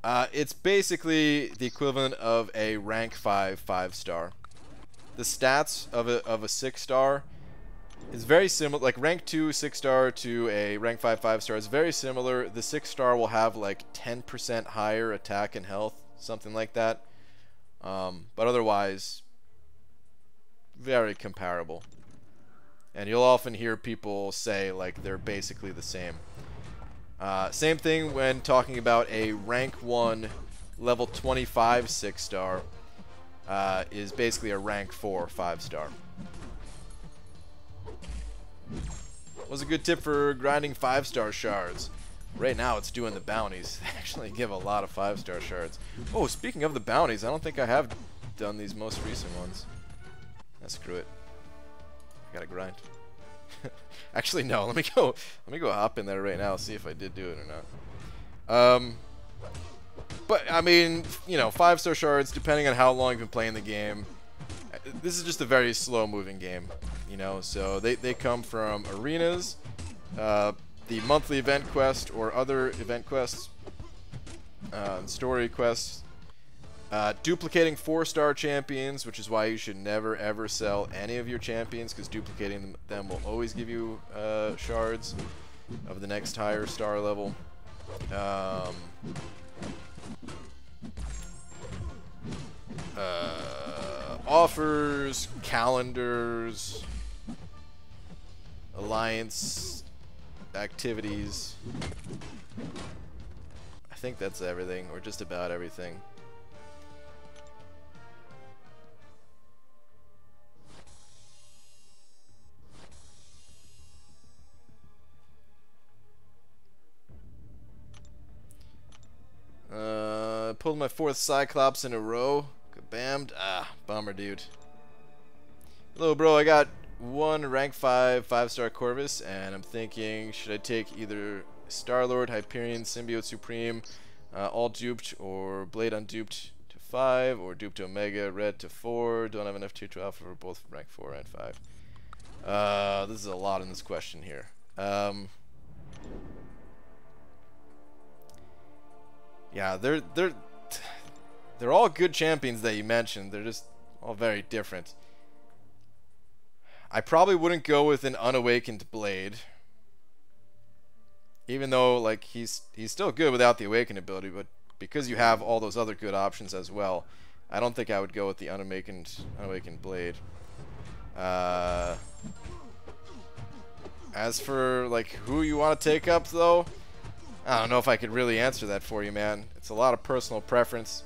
It's basically the equivalent of a rank 5 5-star. The stats of a 6-star is very similar. Like rank 2 6-star to a rank 5 5-star is very similar. The 6-star will have like 10% higher attack and health, something like that. But otherwise, very comparable. And you'll often hear people say like they're basically the same. Same thing when talking about a rank 1 level 25 6-star is basically a rank 4 5-star. Was a good tip for grinding 5-star shards. Right now it's doing the bounties. They actually give a lot of 5-star shards. Oh, speaking of the bounties, I don't think I have done these most recent ones. Screw it. I gotta grind. Actually, no. Let me go hop in there right now. See if I did do it or not. But I mean, you know, 5-star shards. Depending on how long you've been playing the game, this is just a very slow-moving game. You know, so they come from arenas, the monthly event quest or other event quests, story quests. Duplicating 4-star champions, which is why you should never ever sell any of your champions, because duplicating them will always give you shards of the next higher star level. Offers, calendars, alliance activities. I think that's everything, or just about everything. Pulled my 4th Cyclops in a row. Kabammed. Ah, bummer, dude. Hello, bro. I got 1 rank 5 5-star Corvus, and I'm thinking, should I take either Star-Lord, Hyperion, Symbiote Supreme, all duped, or Blade unduped to 5, or duped to Omega, Red to 4. Don't have enough tier 12 for both rank 4 and 5. This is a lot in this question here. Yeah, they're all good champions that you mentioned. They're just all very different. I probably wouldn't go with an unawakened Blade, even though like he's still good without the awakened ability. But because you have all those other good options as well, I don't think I would go with the unawakened Blade. As for like who you want to take up, though, I don't know if I could really answer that for you, man. It's a lot of personal preference.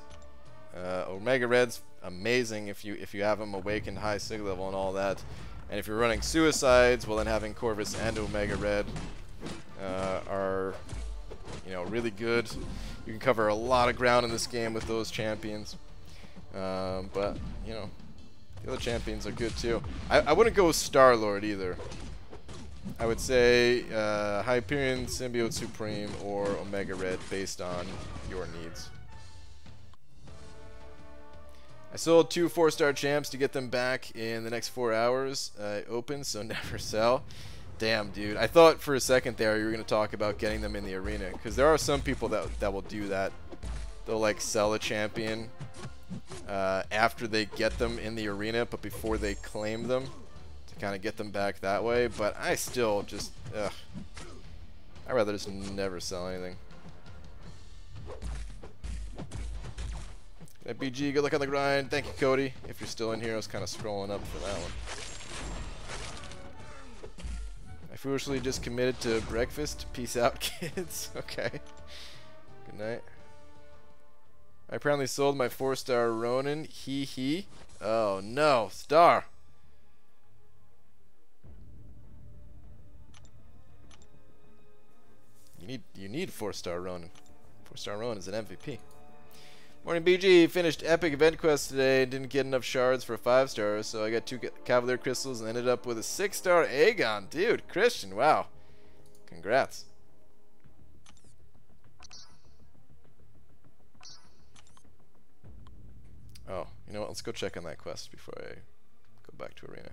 Omega Red's amazing if you have him awakened high sig level and all that. And if you're running Suicides, well then having Corvus and Omega Red are, you know, really good. You can cover a lot of ground in this game with those champions. But, you know, the other champions are good too. I wouldn't go with Star-Lord either. I would say Hyperion, Symbiote Supreme, or Omega Red based on your needs. I sold 2 4-star champs to get them back in the next 4 hours. Open, so never sell. Damn, dude. I thought for a second there you were going to talk about getting them in the arena, because there are some people that will do that. They'll like sell a champion after they get them in the arena, but before they claim them, to kind of get them back that way. But I still just, I'd rather just never sell anything. BG, good luck on the grind. Thank you, Cody. If you're still in here, I was kind of scrolling up for that one. I foolishly just committed to breakfast. Peace out, kids. Okay. Good night. I apparently sold my 4-star Ronin. Hee hee. Oh no, Star. You need 4-star Ronin. 4-star Ronin is an MVP. Morning, BG. Finished epic event quest today and didn't get enough shards for 5 stars, so I got 2 Cavalier Crystals and ended up with a 6-star Aegon. Dude, Christian, wow. Congrats. Oh, you know what? Let's go check on that quest before I go back to Arena.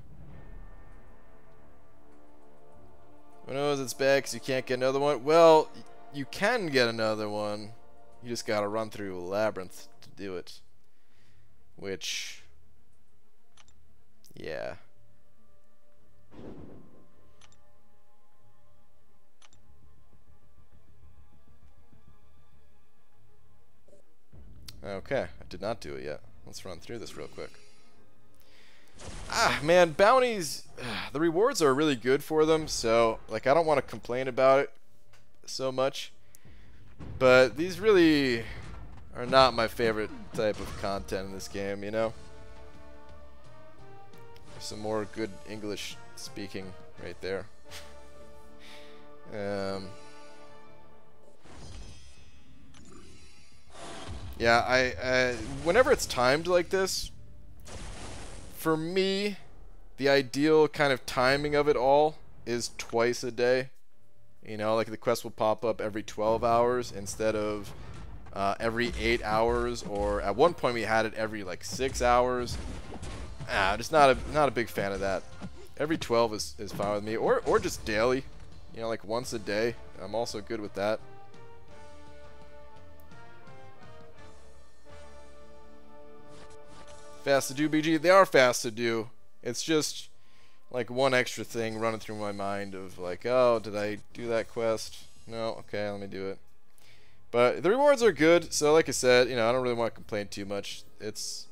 Who knows it's bad because you can't get another one? Well, you can get another one. You just gotta run through a labyrinth to do it. Which, yeah. Okay, I did not do it yet. Let's run through this real quick. Ah, man, bounties, the rewards are really good for them, so, like, I don't want to complain about it so much. But these really are not my favorite type of content in this game, you know? There's some more good English speaking right there. Yeah, I whenever it's timed like this, for me, the ideal kind of timing of it all is twice a day. You know, like the quest will pop up every 12 hours instead of every 8 hours, or at one point we had it every like 6 hours. Just not a big fan of that. Every 12 is fine with me, or just daily. You know, like once a day. I'm also good with that. Fast to do, BG? They are fast to do. It's just like one extra thing running through my mind of like, oh, did I do that quest? No, okay, let me do it. But the rewards are good, so like I said, you know, I don't really want to complain too much. It's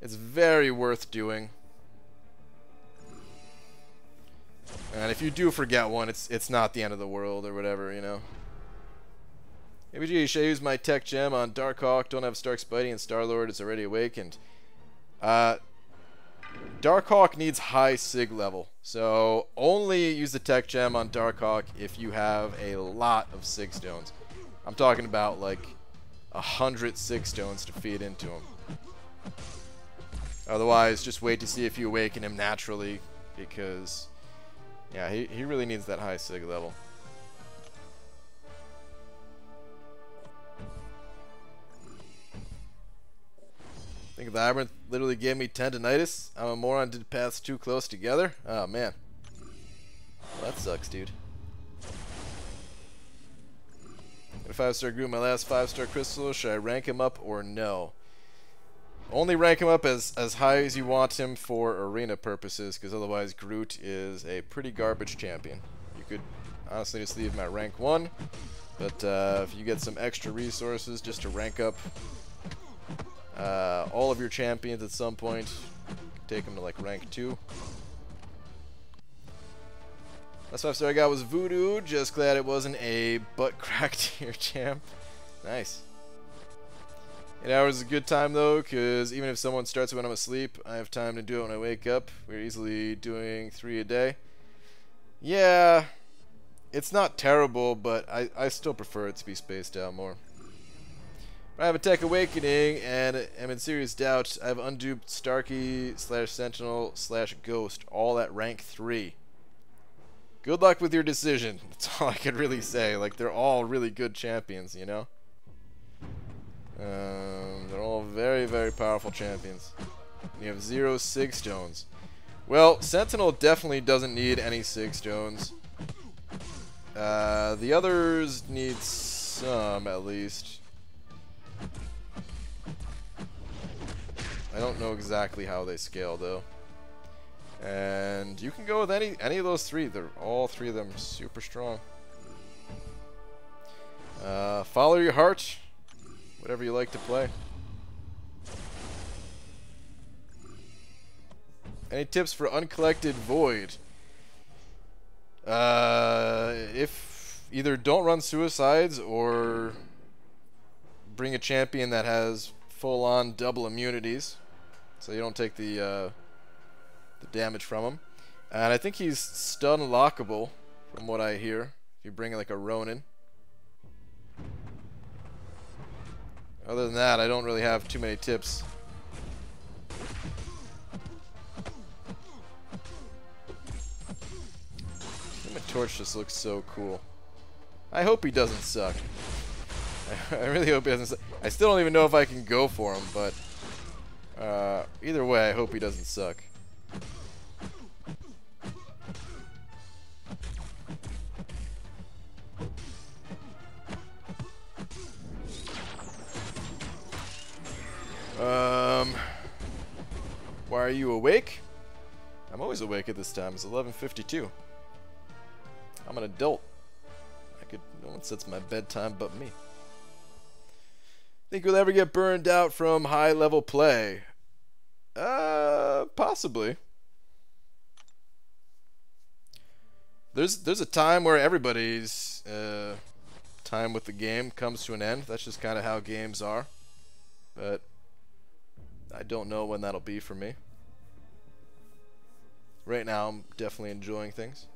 very worth doing. And if you do forget one, it's not the end of the world or whatever, you know. ABG, should I use my tech gem on Darkhawk? Don't have Stark Spidey and Star-Lord is already awakened. Darkhawk needs high sig level, so only use the tech gem on Darkhawk if you have a lot of sig stones. I'm talking about like 100 sig stones to feed into him. Otherwise, just wait to see if you awaken him naturally, because yeah, he really needs that high sig level. I think the Labyrinth literally gave me tendinitis. I'm a moron, did paths too close together. Oh, man. Well, that sucks, dude. Got a 5-star Groot, my last 5-star crystal. Should I rank him up or no? Only rank him up as high as you want him for arena purposes, because otherwise Groot is a pretty garbage champion. You could honestly just leave him at rank 1, but if you get some extra resources just to rank up all of your champions at some point, take them to like rank 2. Last 5-star I got was Voodoo. Just glad it wasn't a butt crack tier champ. Nice. 8 hours is a good time though, because even if someone starts when I'm asleep, I have time to do it when I wake up. We're easily doing 3 a day. Yeah, it's not terrible, but I still prefer it to be spaced out more. I have a Tech Awakening and am in serious doubt. I have unduped Starkey / Sentinel / Ghost, all at rank 3. Good luck with your decision. That's all I can really say. Like, they're all really good champions, you know? They're all very, very powerful champions. And you have 0 Sig Stones. Well, Sentinel definitely doesn't need any Sig Stones. The others need some, at least. I don't know exactly how they scale, though. And you can go with any of those 3. They're all 3 of them super strong. Follow your heart. Whatever you like to play. Any tips for uncollected void? If either don't run suicides or bring a champion that has full-on double immunities, so you don't take the damage from him. And I think he's stun lockable, from what I hear, if you bring like a Ronin. Other than that, I don't really have too many tips. My torch just looks so cool. I hope he doesn't suck. I really hope he doesn't suck. I still don't even know if I can go for him, but either way, I hope he doesn't suck. Why are you awake? I'm always awake at this time. It's 11:52. I'm an adult. No one sets my bedtime but me. Think you'll ever get burned out from high-level play? Possibly. There's a time where everybody's time with the game comes to an end. That's just kind of how games are. but I don't know when that'll be for me. Right now, I'm definitely enjoying things.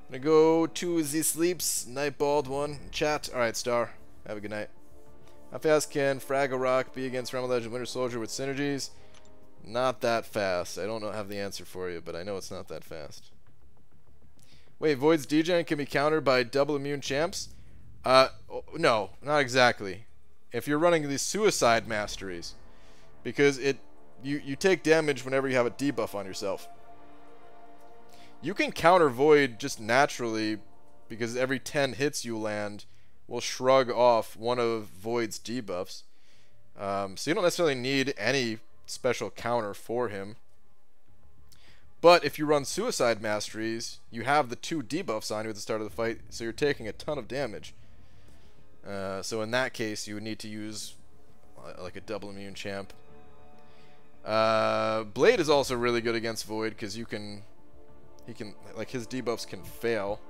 I'm gonna go to the sleeps. Nightbald one. Chat. Alright, Star. Have a good night. How fast can Fraggle Rock be against Realm of Legend Winter Soldier with synergies? Not that fast. I don't have the answer for you, but I know it's not that fast. Wait, Void's degen can be countered by double immune champs? No, not exactly. If you're running these suicide masteries, because you take damage whenever you have a debuff on yourself. You can counter Void just naturally, because every 10 hits you land will shrug off one of Void's debuffs. So you don't necessarily need any special counter for him. But if you run Suicide Masteries, you have the 2 debuffs on you at the start of the fight, so you're taking a ton of damage. So in that case, you would need to use like a double immune champ. Blade is also really good against Void, because he can, like, his debuffs can fail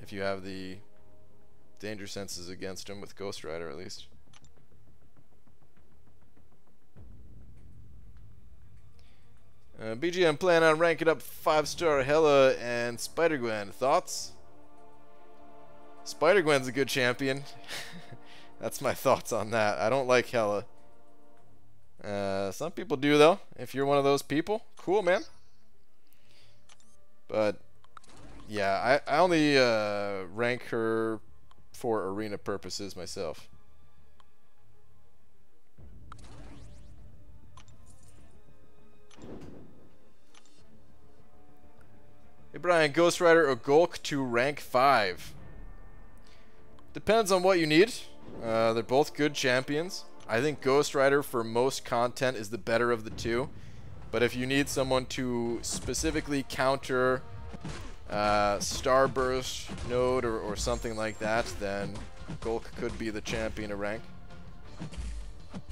if you have the danger senses against him, with Ghost Rider at least. BGM plan on ranking up 5-star Hela and Spider-Gwen. Thoughts? Spider-Gwen's a good champion. That's my thoughts on that. I don't like Hela. Some people do, though. If you're one of those people, cool, man. But yeah, I only rank her for arena purposes myself. Hey Brian, Ghost Rider or Gulk to rank 5? Depends on what you need. They're both good champions. I think Ghost Rider for most content is the better of the two. But if you need someone to specifically counter Starburst node or something like that, then Gulk could be the champion to rank.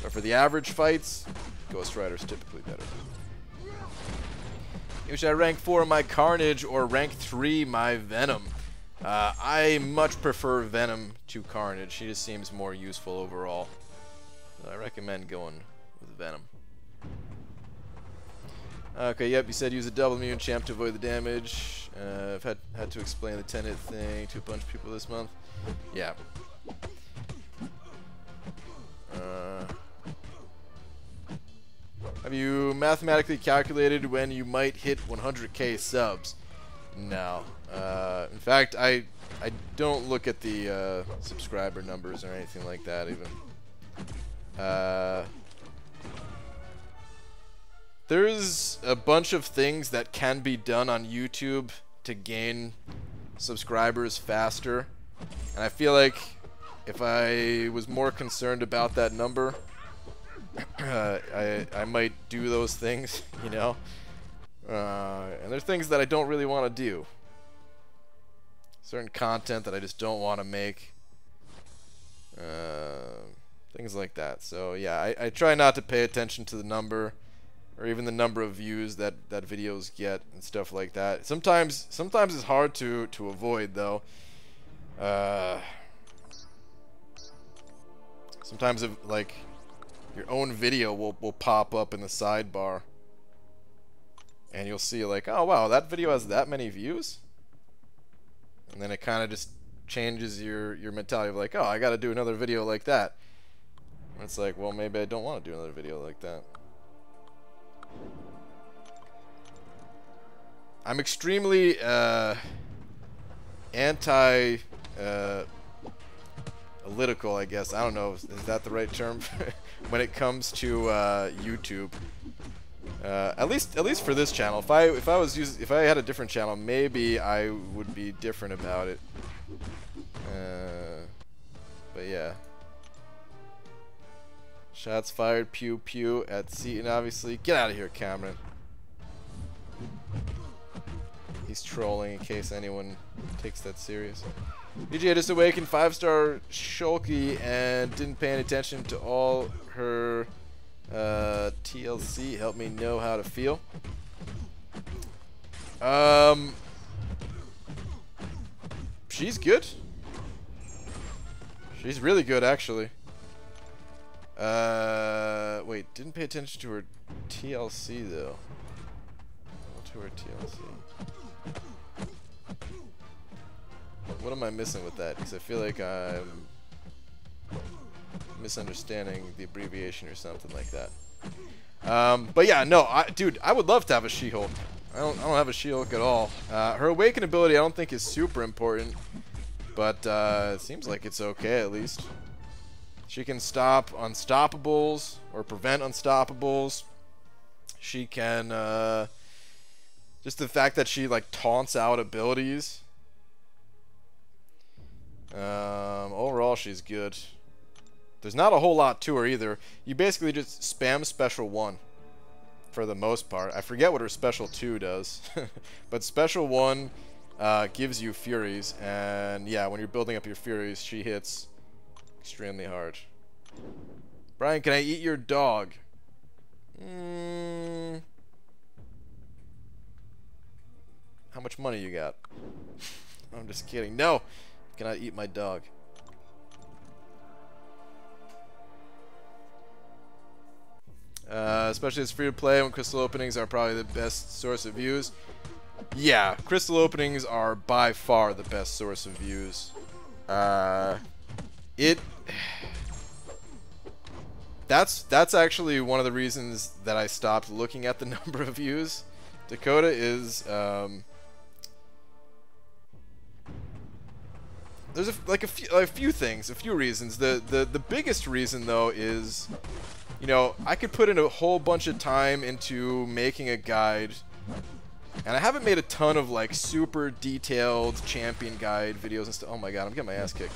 But for the average fights, Ghost Rider's typically better. Should I rank 4 my Carnage or rank 3 my Venom? I much prefer Venom to Carnage. He just seems more useful overall. So I recommend going with Venom. Okay, yep, you said use a double immune champ to avoid the damage. I've had to explain the 10-hit thing to a bunch of people this month. Yeah. Have you mathematically calculated when you might hit 100k subs? No. In fact, I don't look at the subscriber numbers or anything like that even. There's a bunch of things that can be done on YouTube to gain subscribers faster, and I feel like if I was more concerned about that number, I might do those things, you know. And there's things that I don't really want to do. Certain content that I just don't want to make. Things like that. So yeah, I try not to pay attention to the number, or even the number of views that videos get and stuff like that. Sometimes it's hard to avoid though. Sometimes like your own video will pop up in the sidebar, and you'll see like, oh wow, that video has that many views, and then it kind of just changes your mentality of like, oh, I gotta do another video like that. And it's like, well, maybe I don't want to do another video like that. I'm extremely anti analytical, I guess. I don't know, is that the right term? When it comes to YouTube, at least for this channel. If I had a different channel, maybe I would be different about it. But yeah. Shots fired, pew pew at Seaton, obviously. Get out of here, Cameron. He's trolling in case anyone takes that serious. BJ just awakened 5-star Shulky and didn't pay any attention to all her TLC. Help me know how to feel. She's good. She's really good, actually. Wait, didn't pay attention to her TLC though. To her TLC. What am I missing with that? Because I feel like I'm misunderstanding the abbreviation or something like that. But yeah, no, dude, I would love to have a She-Hulk. I don't have a She-Hulk at all. Her Awaken ability I don't think is super important, but it seems like it's okay at least. She can stop unstoppables or prevent unstoppables. She can just the fact that she like taunts out abilities. Overall, she's good. There's not a whole lot to her either. You basically just spam special 1 for the most part. I forget what her special 2 does, but special 1 gives you Furies, and yeah, when you're building up your Furies, she hits extremely hard. Brian, can I eat your dog? How much money you got? I'm just kidding. No! Can I eat my dog? Especially as free to play when crystal openings are probably the best source of views. Yeah, crystal openings are by far the best source of views. That's actually one of the reasons that I stopped looking at the number of views. Dakota is there's a few things, a few reasons. The biggest reason though is, you know, I could put in a whole bunch of time into making a guide, and I haven't made a ton of like super detailed champion guide videos and stuff. Oh my god, I'm getting my ass kicked.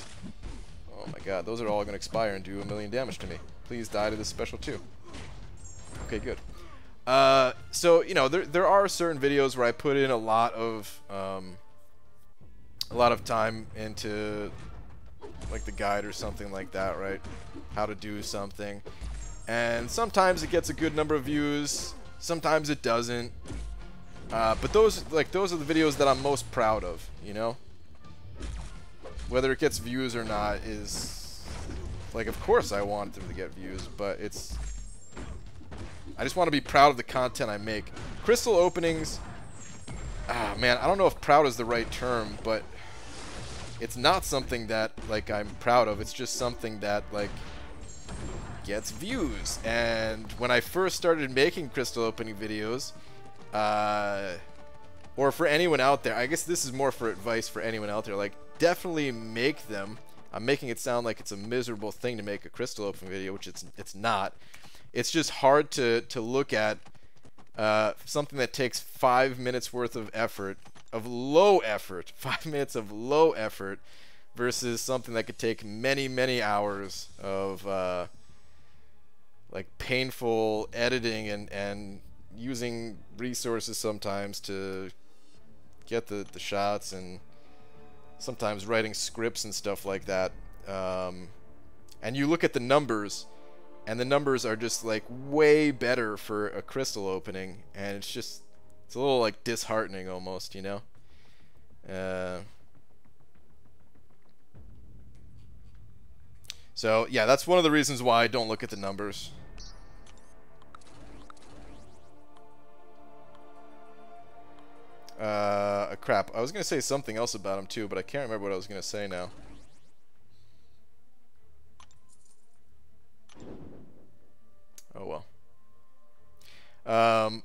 Oh my god, those are all gonna expire and do 1,000,000 damage to me. Please die to this special too. Okay, good. So you know, there are certain videos where I put in a lot of time into like the guide or something like that, right? How to do something. And sometimes it gets a good number of views, sometimes it doesn't. But those are the videos that I'm most proud of, you know? Whether it gets views or not is like, of course I want them to get views, but I just want to be proud of the content I make. Crystal openings, man, I don't know if proud is the right term, but it's not something that like I'm proud of. It's just something that like gets views. And when I first started making crystal opening videos, or for anyone out there, I guess this is more for advice for anyone out there, like definitely make them. I'm making it sound like it's a miserable thing to make a crystal opening video, which it's not. It's just hard to look at something that takes 5 minutes worth of effort, of low effort, 5 minutes of low effort, versus something that could take many hours of like painful editing and using resources sometimes to get the shots, and sometimes writing scripts and stuff like that. And you look at the numbers, and the numbers are just like way better for a crystal opening, and it's a little like disheartening almost, you know? So yeah, that's one of the reasons why I don't look at the numbers. Crap, I was gonna say something else about him too, but I can't remember what I was gonna say now. Oh well.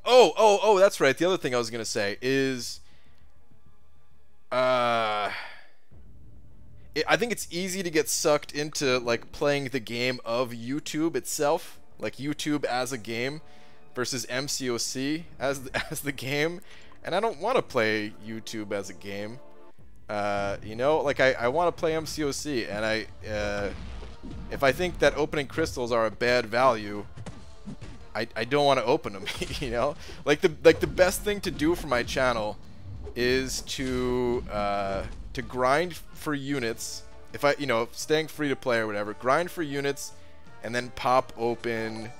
Oh, that's right. The other thing I was gonna say is, I think it's easy to get sucked into like playing the game of YouTube itself, like YouTube as a game, versus MCOC as the game. And I don't want to play YouTube as a game. You know, like I want to play MCOC, and if I think that opening crystals are a bad value, I don't want to open them. You know, like the best thing to do for my channel is to grind for units. If staying free to play or whatever, grind for units, and then pop open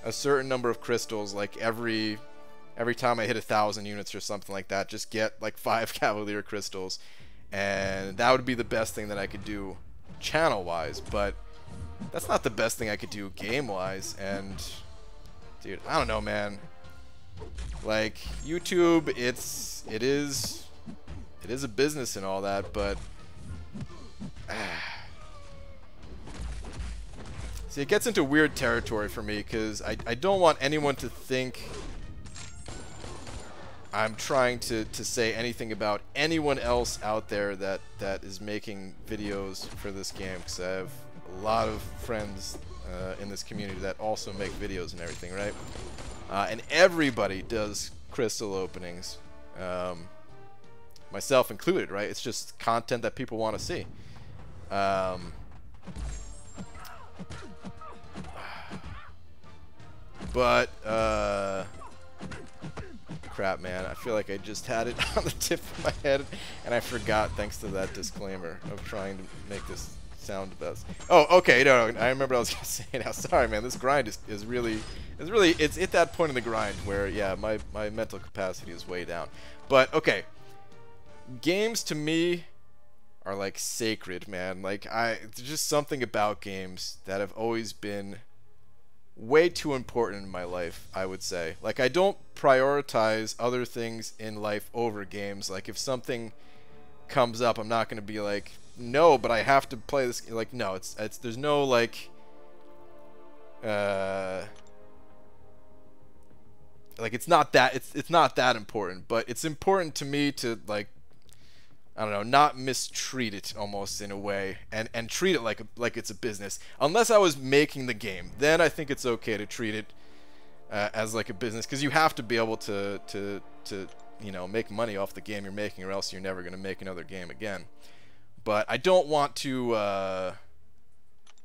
a certain number of crystals, like every time I hit 1,000 units or something like that. Just get like 5 Cavalier crystals, and that would be the best thing that I could do channel-wise. But that's not the best thing I could do game-wise. And dude, I don't know, man. Like YouTube, it is a business and all that, but see, it gets into weird territory for me because I don't want anyone to think I'm trying to say anything about anyone else out there that is making videos for this game, because I have a lot of friends in this community that also make videos and everything, right? And everybody does crystal openings, myself included, right? It's just content that people want to see. But crap, man, I feel like I just had it on the tip of my head and I forgot, thanks to that disclaimer of trying to make this sound the best. Oh, okay, no, I remember what I was gonna say now. Sorry, man, this grind is really it's at that point in the grind where, yeah, my mental capacity is way down. But okay, games to me are like sacred, man. Like there's just something about games that have always been way too important in my life, I would say. Like, I don't prioritize other things in life over games. Like, if something comes up, I'm not going to be like, no, but I have to play this. Like, no, it's there's no, like it's not that, it's not that important, but it's important to me to, like, I don't know, not mistreat it almost in a way, and treat it like it's a business. Unless I was making the game, then I think it's okay to treat it as like a business, because you have to be able to you know, make money off the game you're making, or else you're never going to make another game again. But I don't want to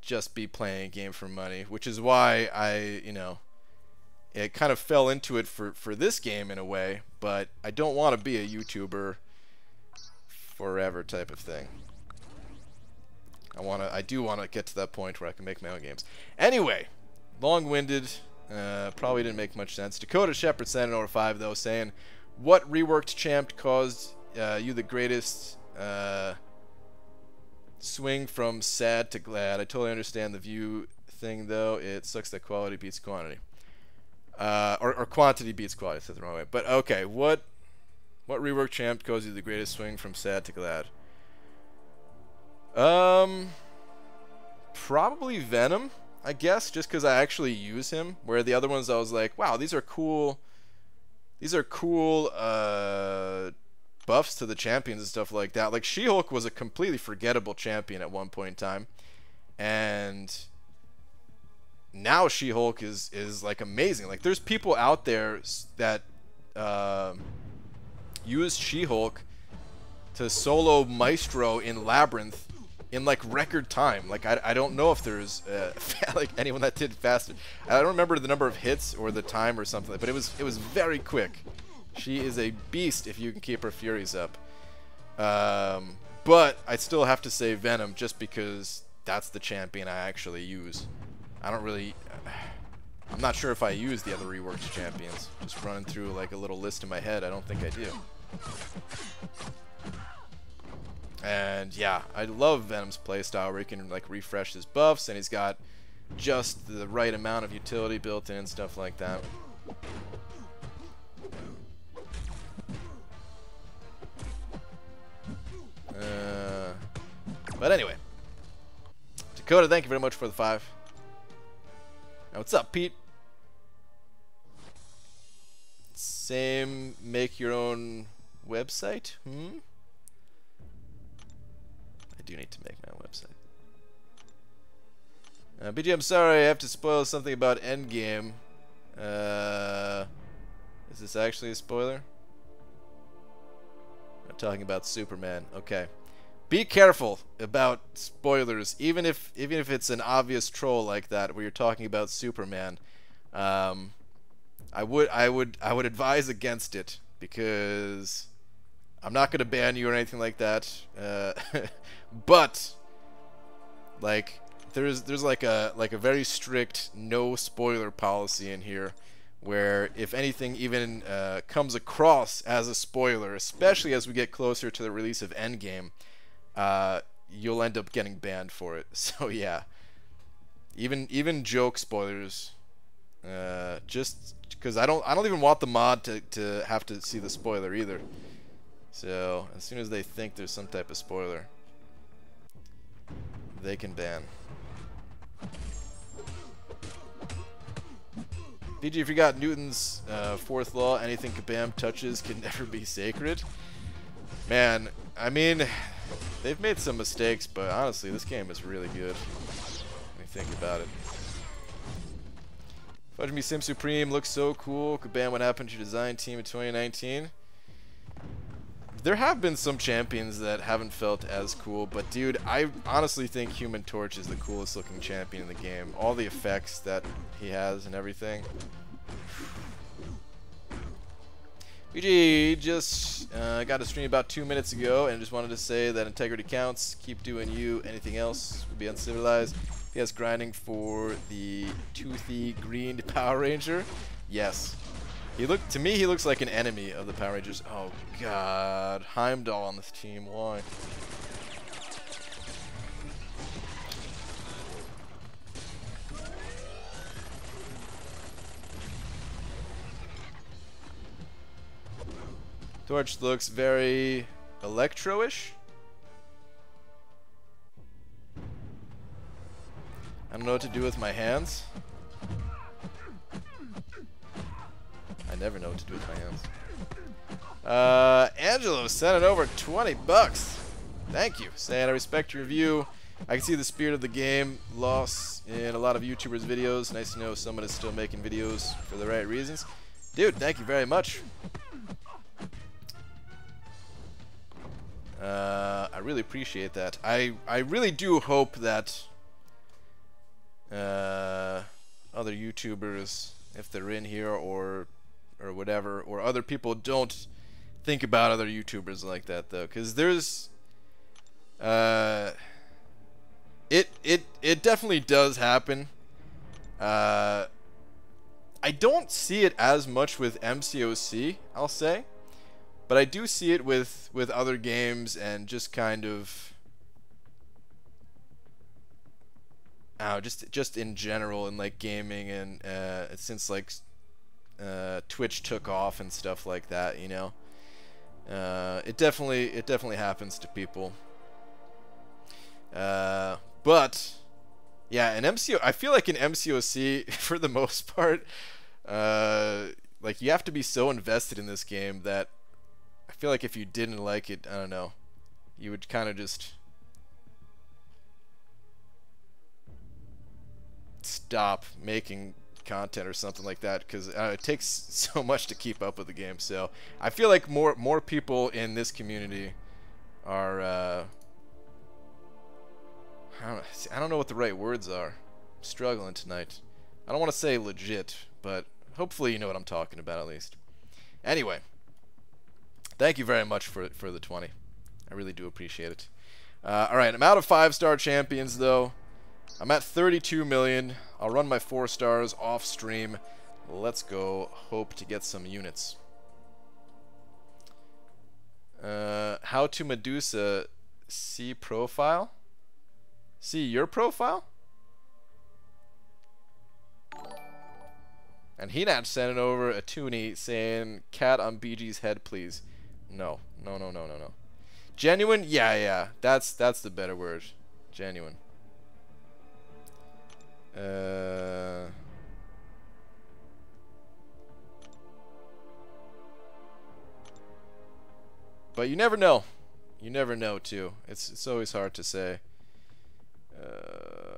just be playing a game for money, which is why it kind of fell into it for this game in a way. But I don't want to be a YouTuber forever type of thing. I do want to get to that point where I can make my own games. Anyway, long-winded, probably didn't make much sense. Dakota Shepard sent an over 5 though, saying, "What reworked champ caused you the greatest swing from sad to glad? I totally understand the view thing though. It sucks that quality beats quantity, or quantity beats quality." I said the wrong way. But okay, what rework champ caused you the greatest swing from sad to glad? Probably Venom, I guess, just because I actually use him. Where the other ones I was like, wow, these are cool. These are cool buffs to the champions and stuff like that. Like, She-Hulk was a completely forgettable champion at one point in time, and now She-Hulk is like amazing. Like, there's people out there that use She-Hulk to solo Maestro in Labyrinth in like record time. Like, I don't know if there's like anyone that did faster. I don't remember the number of hits or the time or something, but it was very quick. She is a beast if you can keep her furies up. But I still have to say Venom, just because that's the champion I actually use. I don't really I'm not sure if I use the other reworked champions. Just running through like a little list in my head, I don't think I do. And yeah, I love Venom's playstyle where he can like refresh his buffs, and he's got just the right amount of utility built in and stuff like that. But anyway, Dakota, thank you very much for the 5. Now, what's up, Pete? Same, make your own website? I do need to make my own website. BG, I'm sorry, I have to spoil something about Endgame. Is this actually a spoiler? I'm talking about Superman. Okay. Be careful about spoilers, even if it's an obvious troll like that where you're talking about Superman. I would advise against it, because I'm not gonna ban you or anything like that. But like there's like a very strict no spoiler policy in here, where if anything even comes across as a spoiler, especially as we get closer to the release of Endgame, you'll end up getting banned for it. So yeah, Even joke spoilers. Just because I don't even want the mod to have to see the spoiler either. So as soon as they think there's some type of spoiler, they can ban. BG, if you got Newton's fourth law, anything Kabam touches can never be sacred. Man, I mean, they've made some mistakes, but honestly, this game is really good. When you think about it. Fudge Me Sim Supreme looks so cool. Kabam, what happened to your design team in 2019? There have been some champions that haven't felt as cool, but dude, I honestly think Human Torch is the coolest looking champion in the game. All the effects that he has and everything. BG just got a stream about 2 minutes ago and just wanted to say that integrity counts. Keep doing you. Anything else would be uncivilized. He has grinding for the toothy green Power Ranger. Yes. He looks like an enemy of the Power Rangers. Oh god. Heimdall on this team. Why? Torch looks very electro-ish. I don't know what to do with my hands. I never know what to do with my hands. Angelo sent it over 20 bucks. Thank you. Saying I respect your review. I can see the spirit of the game lost in a lot of YouTubers' videos. Nice to know someone is still making videos for the right reasons. Dude, thank you very much. I really appreciate that. I really do hope that other YouTubers, if they're in here or whatever, or other people don't think about other YouTubers like that though, because there's it definitely does happen. I don't see it as much with MCOC, I'll say. But I do see it with other games and just kind of just in general in like gaming and since like Twitch took off and stuff like that, you know. It definitely happens to people. But yeah, in MCO, I feel like in MCOC for the most part, like you have to be so invested in this game that I feel like if you didn't like it, I don't know, you would kind of just stop making content or something like that, because it takes so much to keep up with the game. So I feel like more people in this community are I don't know what the right words are. I'm struggling tonight. I don't want to say legit, but hopefully you know what I'm talking about at least. Anyway, thank you very much for the 20. I really do appreciate it. Alright, I'm out of 5-star champions though. I'm at 32 million. I'll run my 4 stars off stream. Let's go. Hope to get some units. How to Medusa see profile? See your profile? And Hinat sent it over a toonie saying, cat on BG's head, please. No. No, no, no, no, no. Genuine? Yeah, yeah. That's the better word. Genuine. But you never know. You never know, too. It's always hard to say.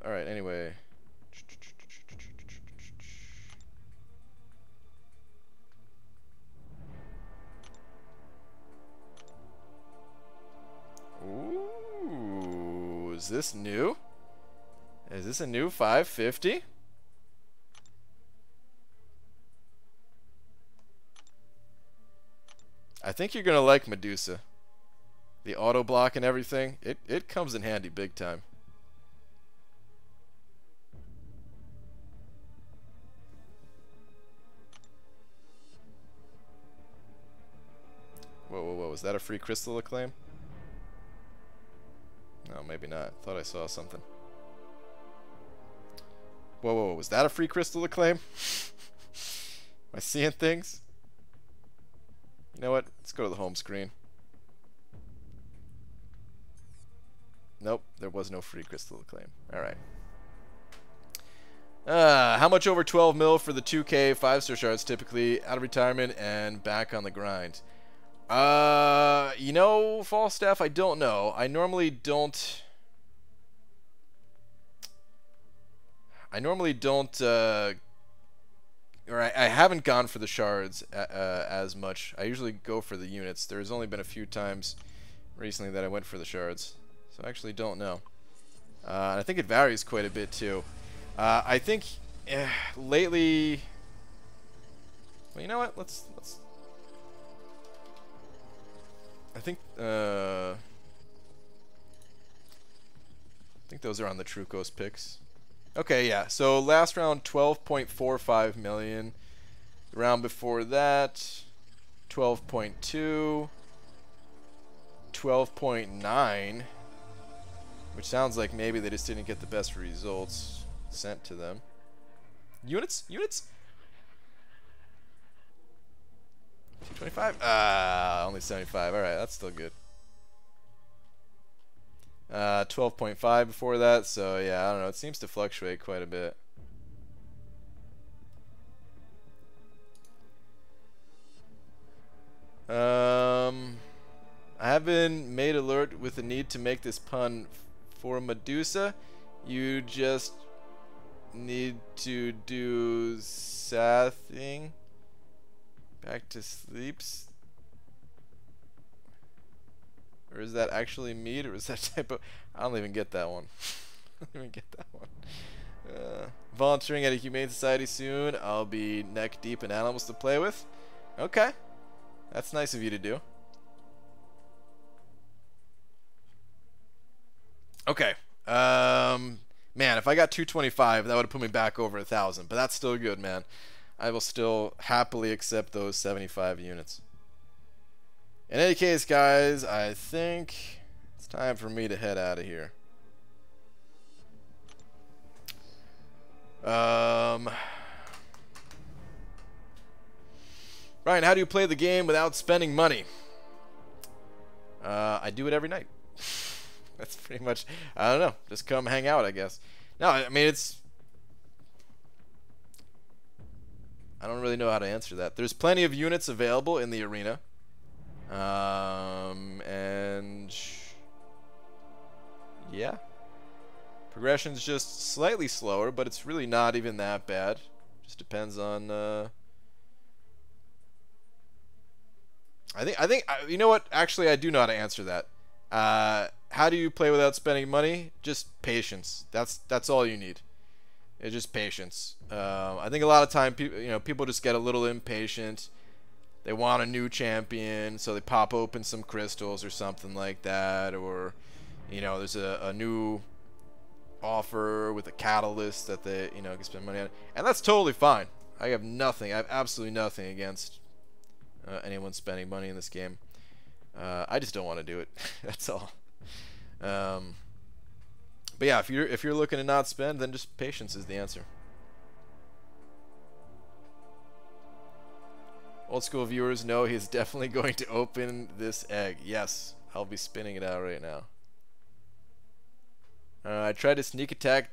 Alright, anyway. Ooh, is this new? Is this a new 550? I think you're gonna like Medusa. The auto block and everything, it comes in handy big time. Whoa, whoa, whoa, is that a free crystal acclaim? No, maybe not. Thought I saw something. Whoa, whoa, was that a free crystal to claim? Am I seeing things? You know what? Let's go to the home screen. Nope, there was no free crystal to claim. Alright. How much over 12 mil for the 2K 5-star shards typically out of retirement and back on the grind? You know, Falstaff, I don't know. I normally don't, or I haven't gone for the shards as much. I usually go for the units. There's only been a few times recently that I went for the shards. So I actually don't know. I think it varies quite a bit too. I think lately, well, you know what? Let's I think those are on the Trucos picks. Okay, yeah. So last round 12.45 million. The round before that 12.2, 12.9, which sounds like maybe they just didn't get the best results sent to them. Units? 225? Only 75. Alright, that's still good. 12.5 before that, so yeah, I don't know. It seems to fluctuate quite a bit. I have been made alert with the need to make this pun for Medusa. You just need to do something. Back to sleeps. Or is that actually meat, or is that type of... I don't even get that one. I don't even get that one. Volunteering at a humane society soon. I'll be neck deep in animals to play with. Okay. That's nice of you to do. Okay. Man, if I got 225, that would have put me back over 1,000. But that's still good, man. I will still happily accept those 75 units. In any case, guys, I think it's time for me to head out of here. Ryan, how do you play the game without spending money? I do it every night. That's pretty much, I don't know, just come hang out, I guess. No, I mean, I don't really know how to answer that. There's plenty of units available in the arena. And yeah, progression's just slightly slower, but it's really not even that bad. Just depends on I think you know what, actually I do know how to answer that. How do you play without spending money? Just patience. That's all you need. It's just patience. I think a lot of time people just get a little impatient. They want a new champion, so they pop open some crystals or something like that, or there's a new offer with a catalyst that they can spend money on, and that's totally fine. I have absolutely nothing against anyone spending money in this game. I just don't want to do it. That's all. But yeah, if you're looking to not spend, then just patience is the answer. Old school viewers know he's definitely going to open this egg. Yes, I'll be spinning it out right now. I tried to sneak attack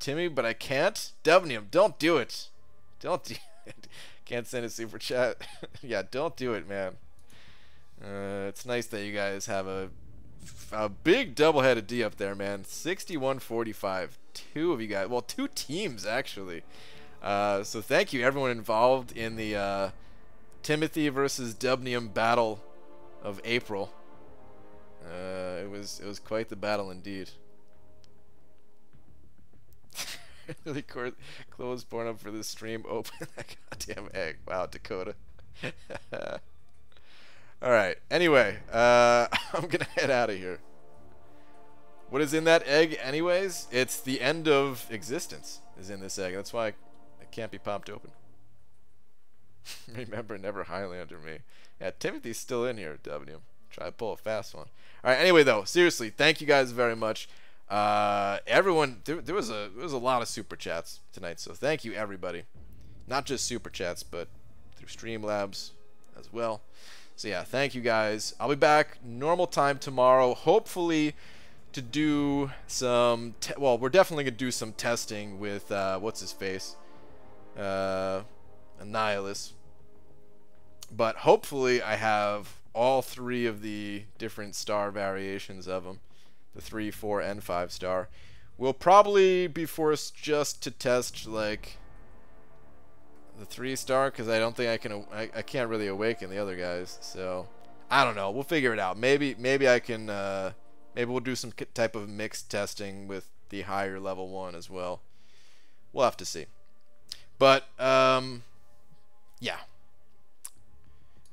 Timmy, but I can't. Dubnium, don't do it. Don't do it. Can't send a super chat. Yeah, don't do it, man. It's nice that you guys have a big double-headed D up there, man. 61-45. Two of you guys. Well, two teams, actually. So thank you, everyone involved in the Timothy versus Dubnium battle of April. It was quite the battle indeed. Really close porn up for this stream. Open that goddamn egg. Wow, Dakota. Alright, anyway, I'm gonna head out of here. What is in that egg anyways? It's the end of existence is in this egg. That's why it can't be popped open. Remember, never Highlander me. Yeah, Timothy's still in here, W. Try to pull a fast one. Alright, anyway though, seriously, thank you guys very much. Everyone, there was a lot of super chats tonight, so thank you everybody. Not just super chats, but through Streamlabs as well. So yeah, thank you guys. I'll be back normal time tomorrow, hopefully to do some well, we're definitely gonna do some testing with what's his face, Annihilus. But hopefully I have all 3 of the different star variations of them, the 3, 4, and 5 star. We'll probably be forced just to test like the 3 star, because I don't think I can't really awaken the other guys. So I don't know. We'll figure it out. Maybe I can. Maybe we'll do some type of mixed testing with the higher level one as well. We'll have to see. But yeah.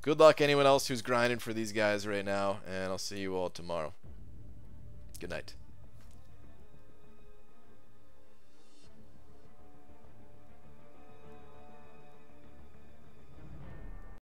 Good luck anyone else who's grinding for these guys right now, and I'll see you all tomorrow. Good night.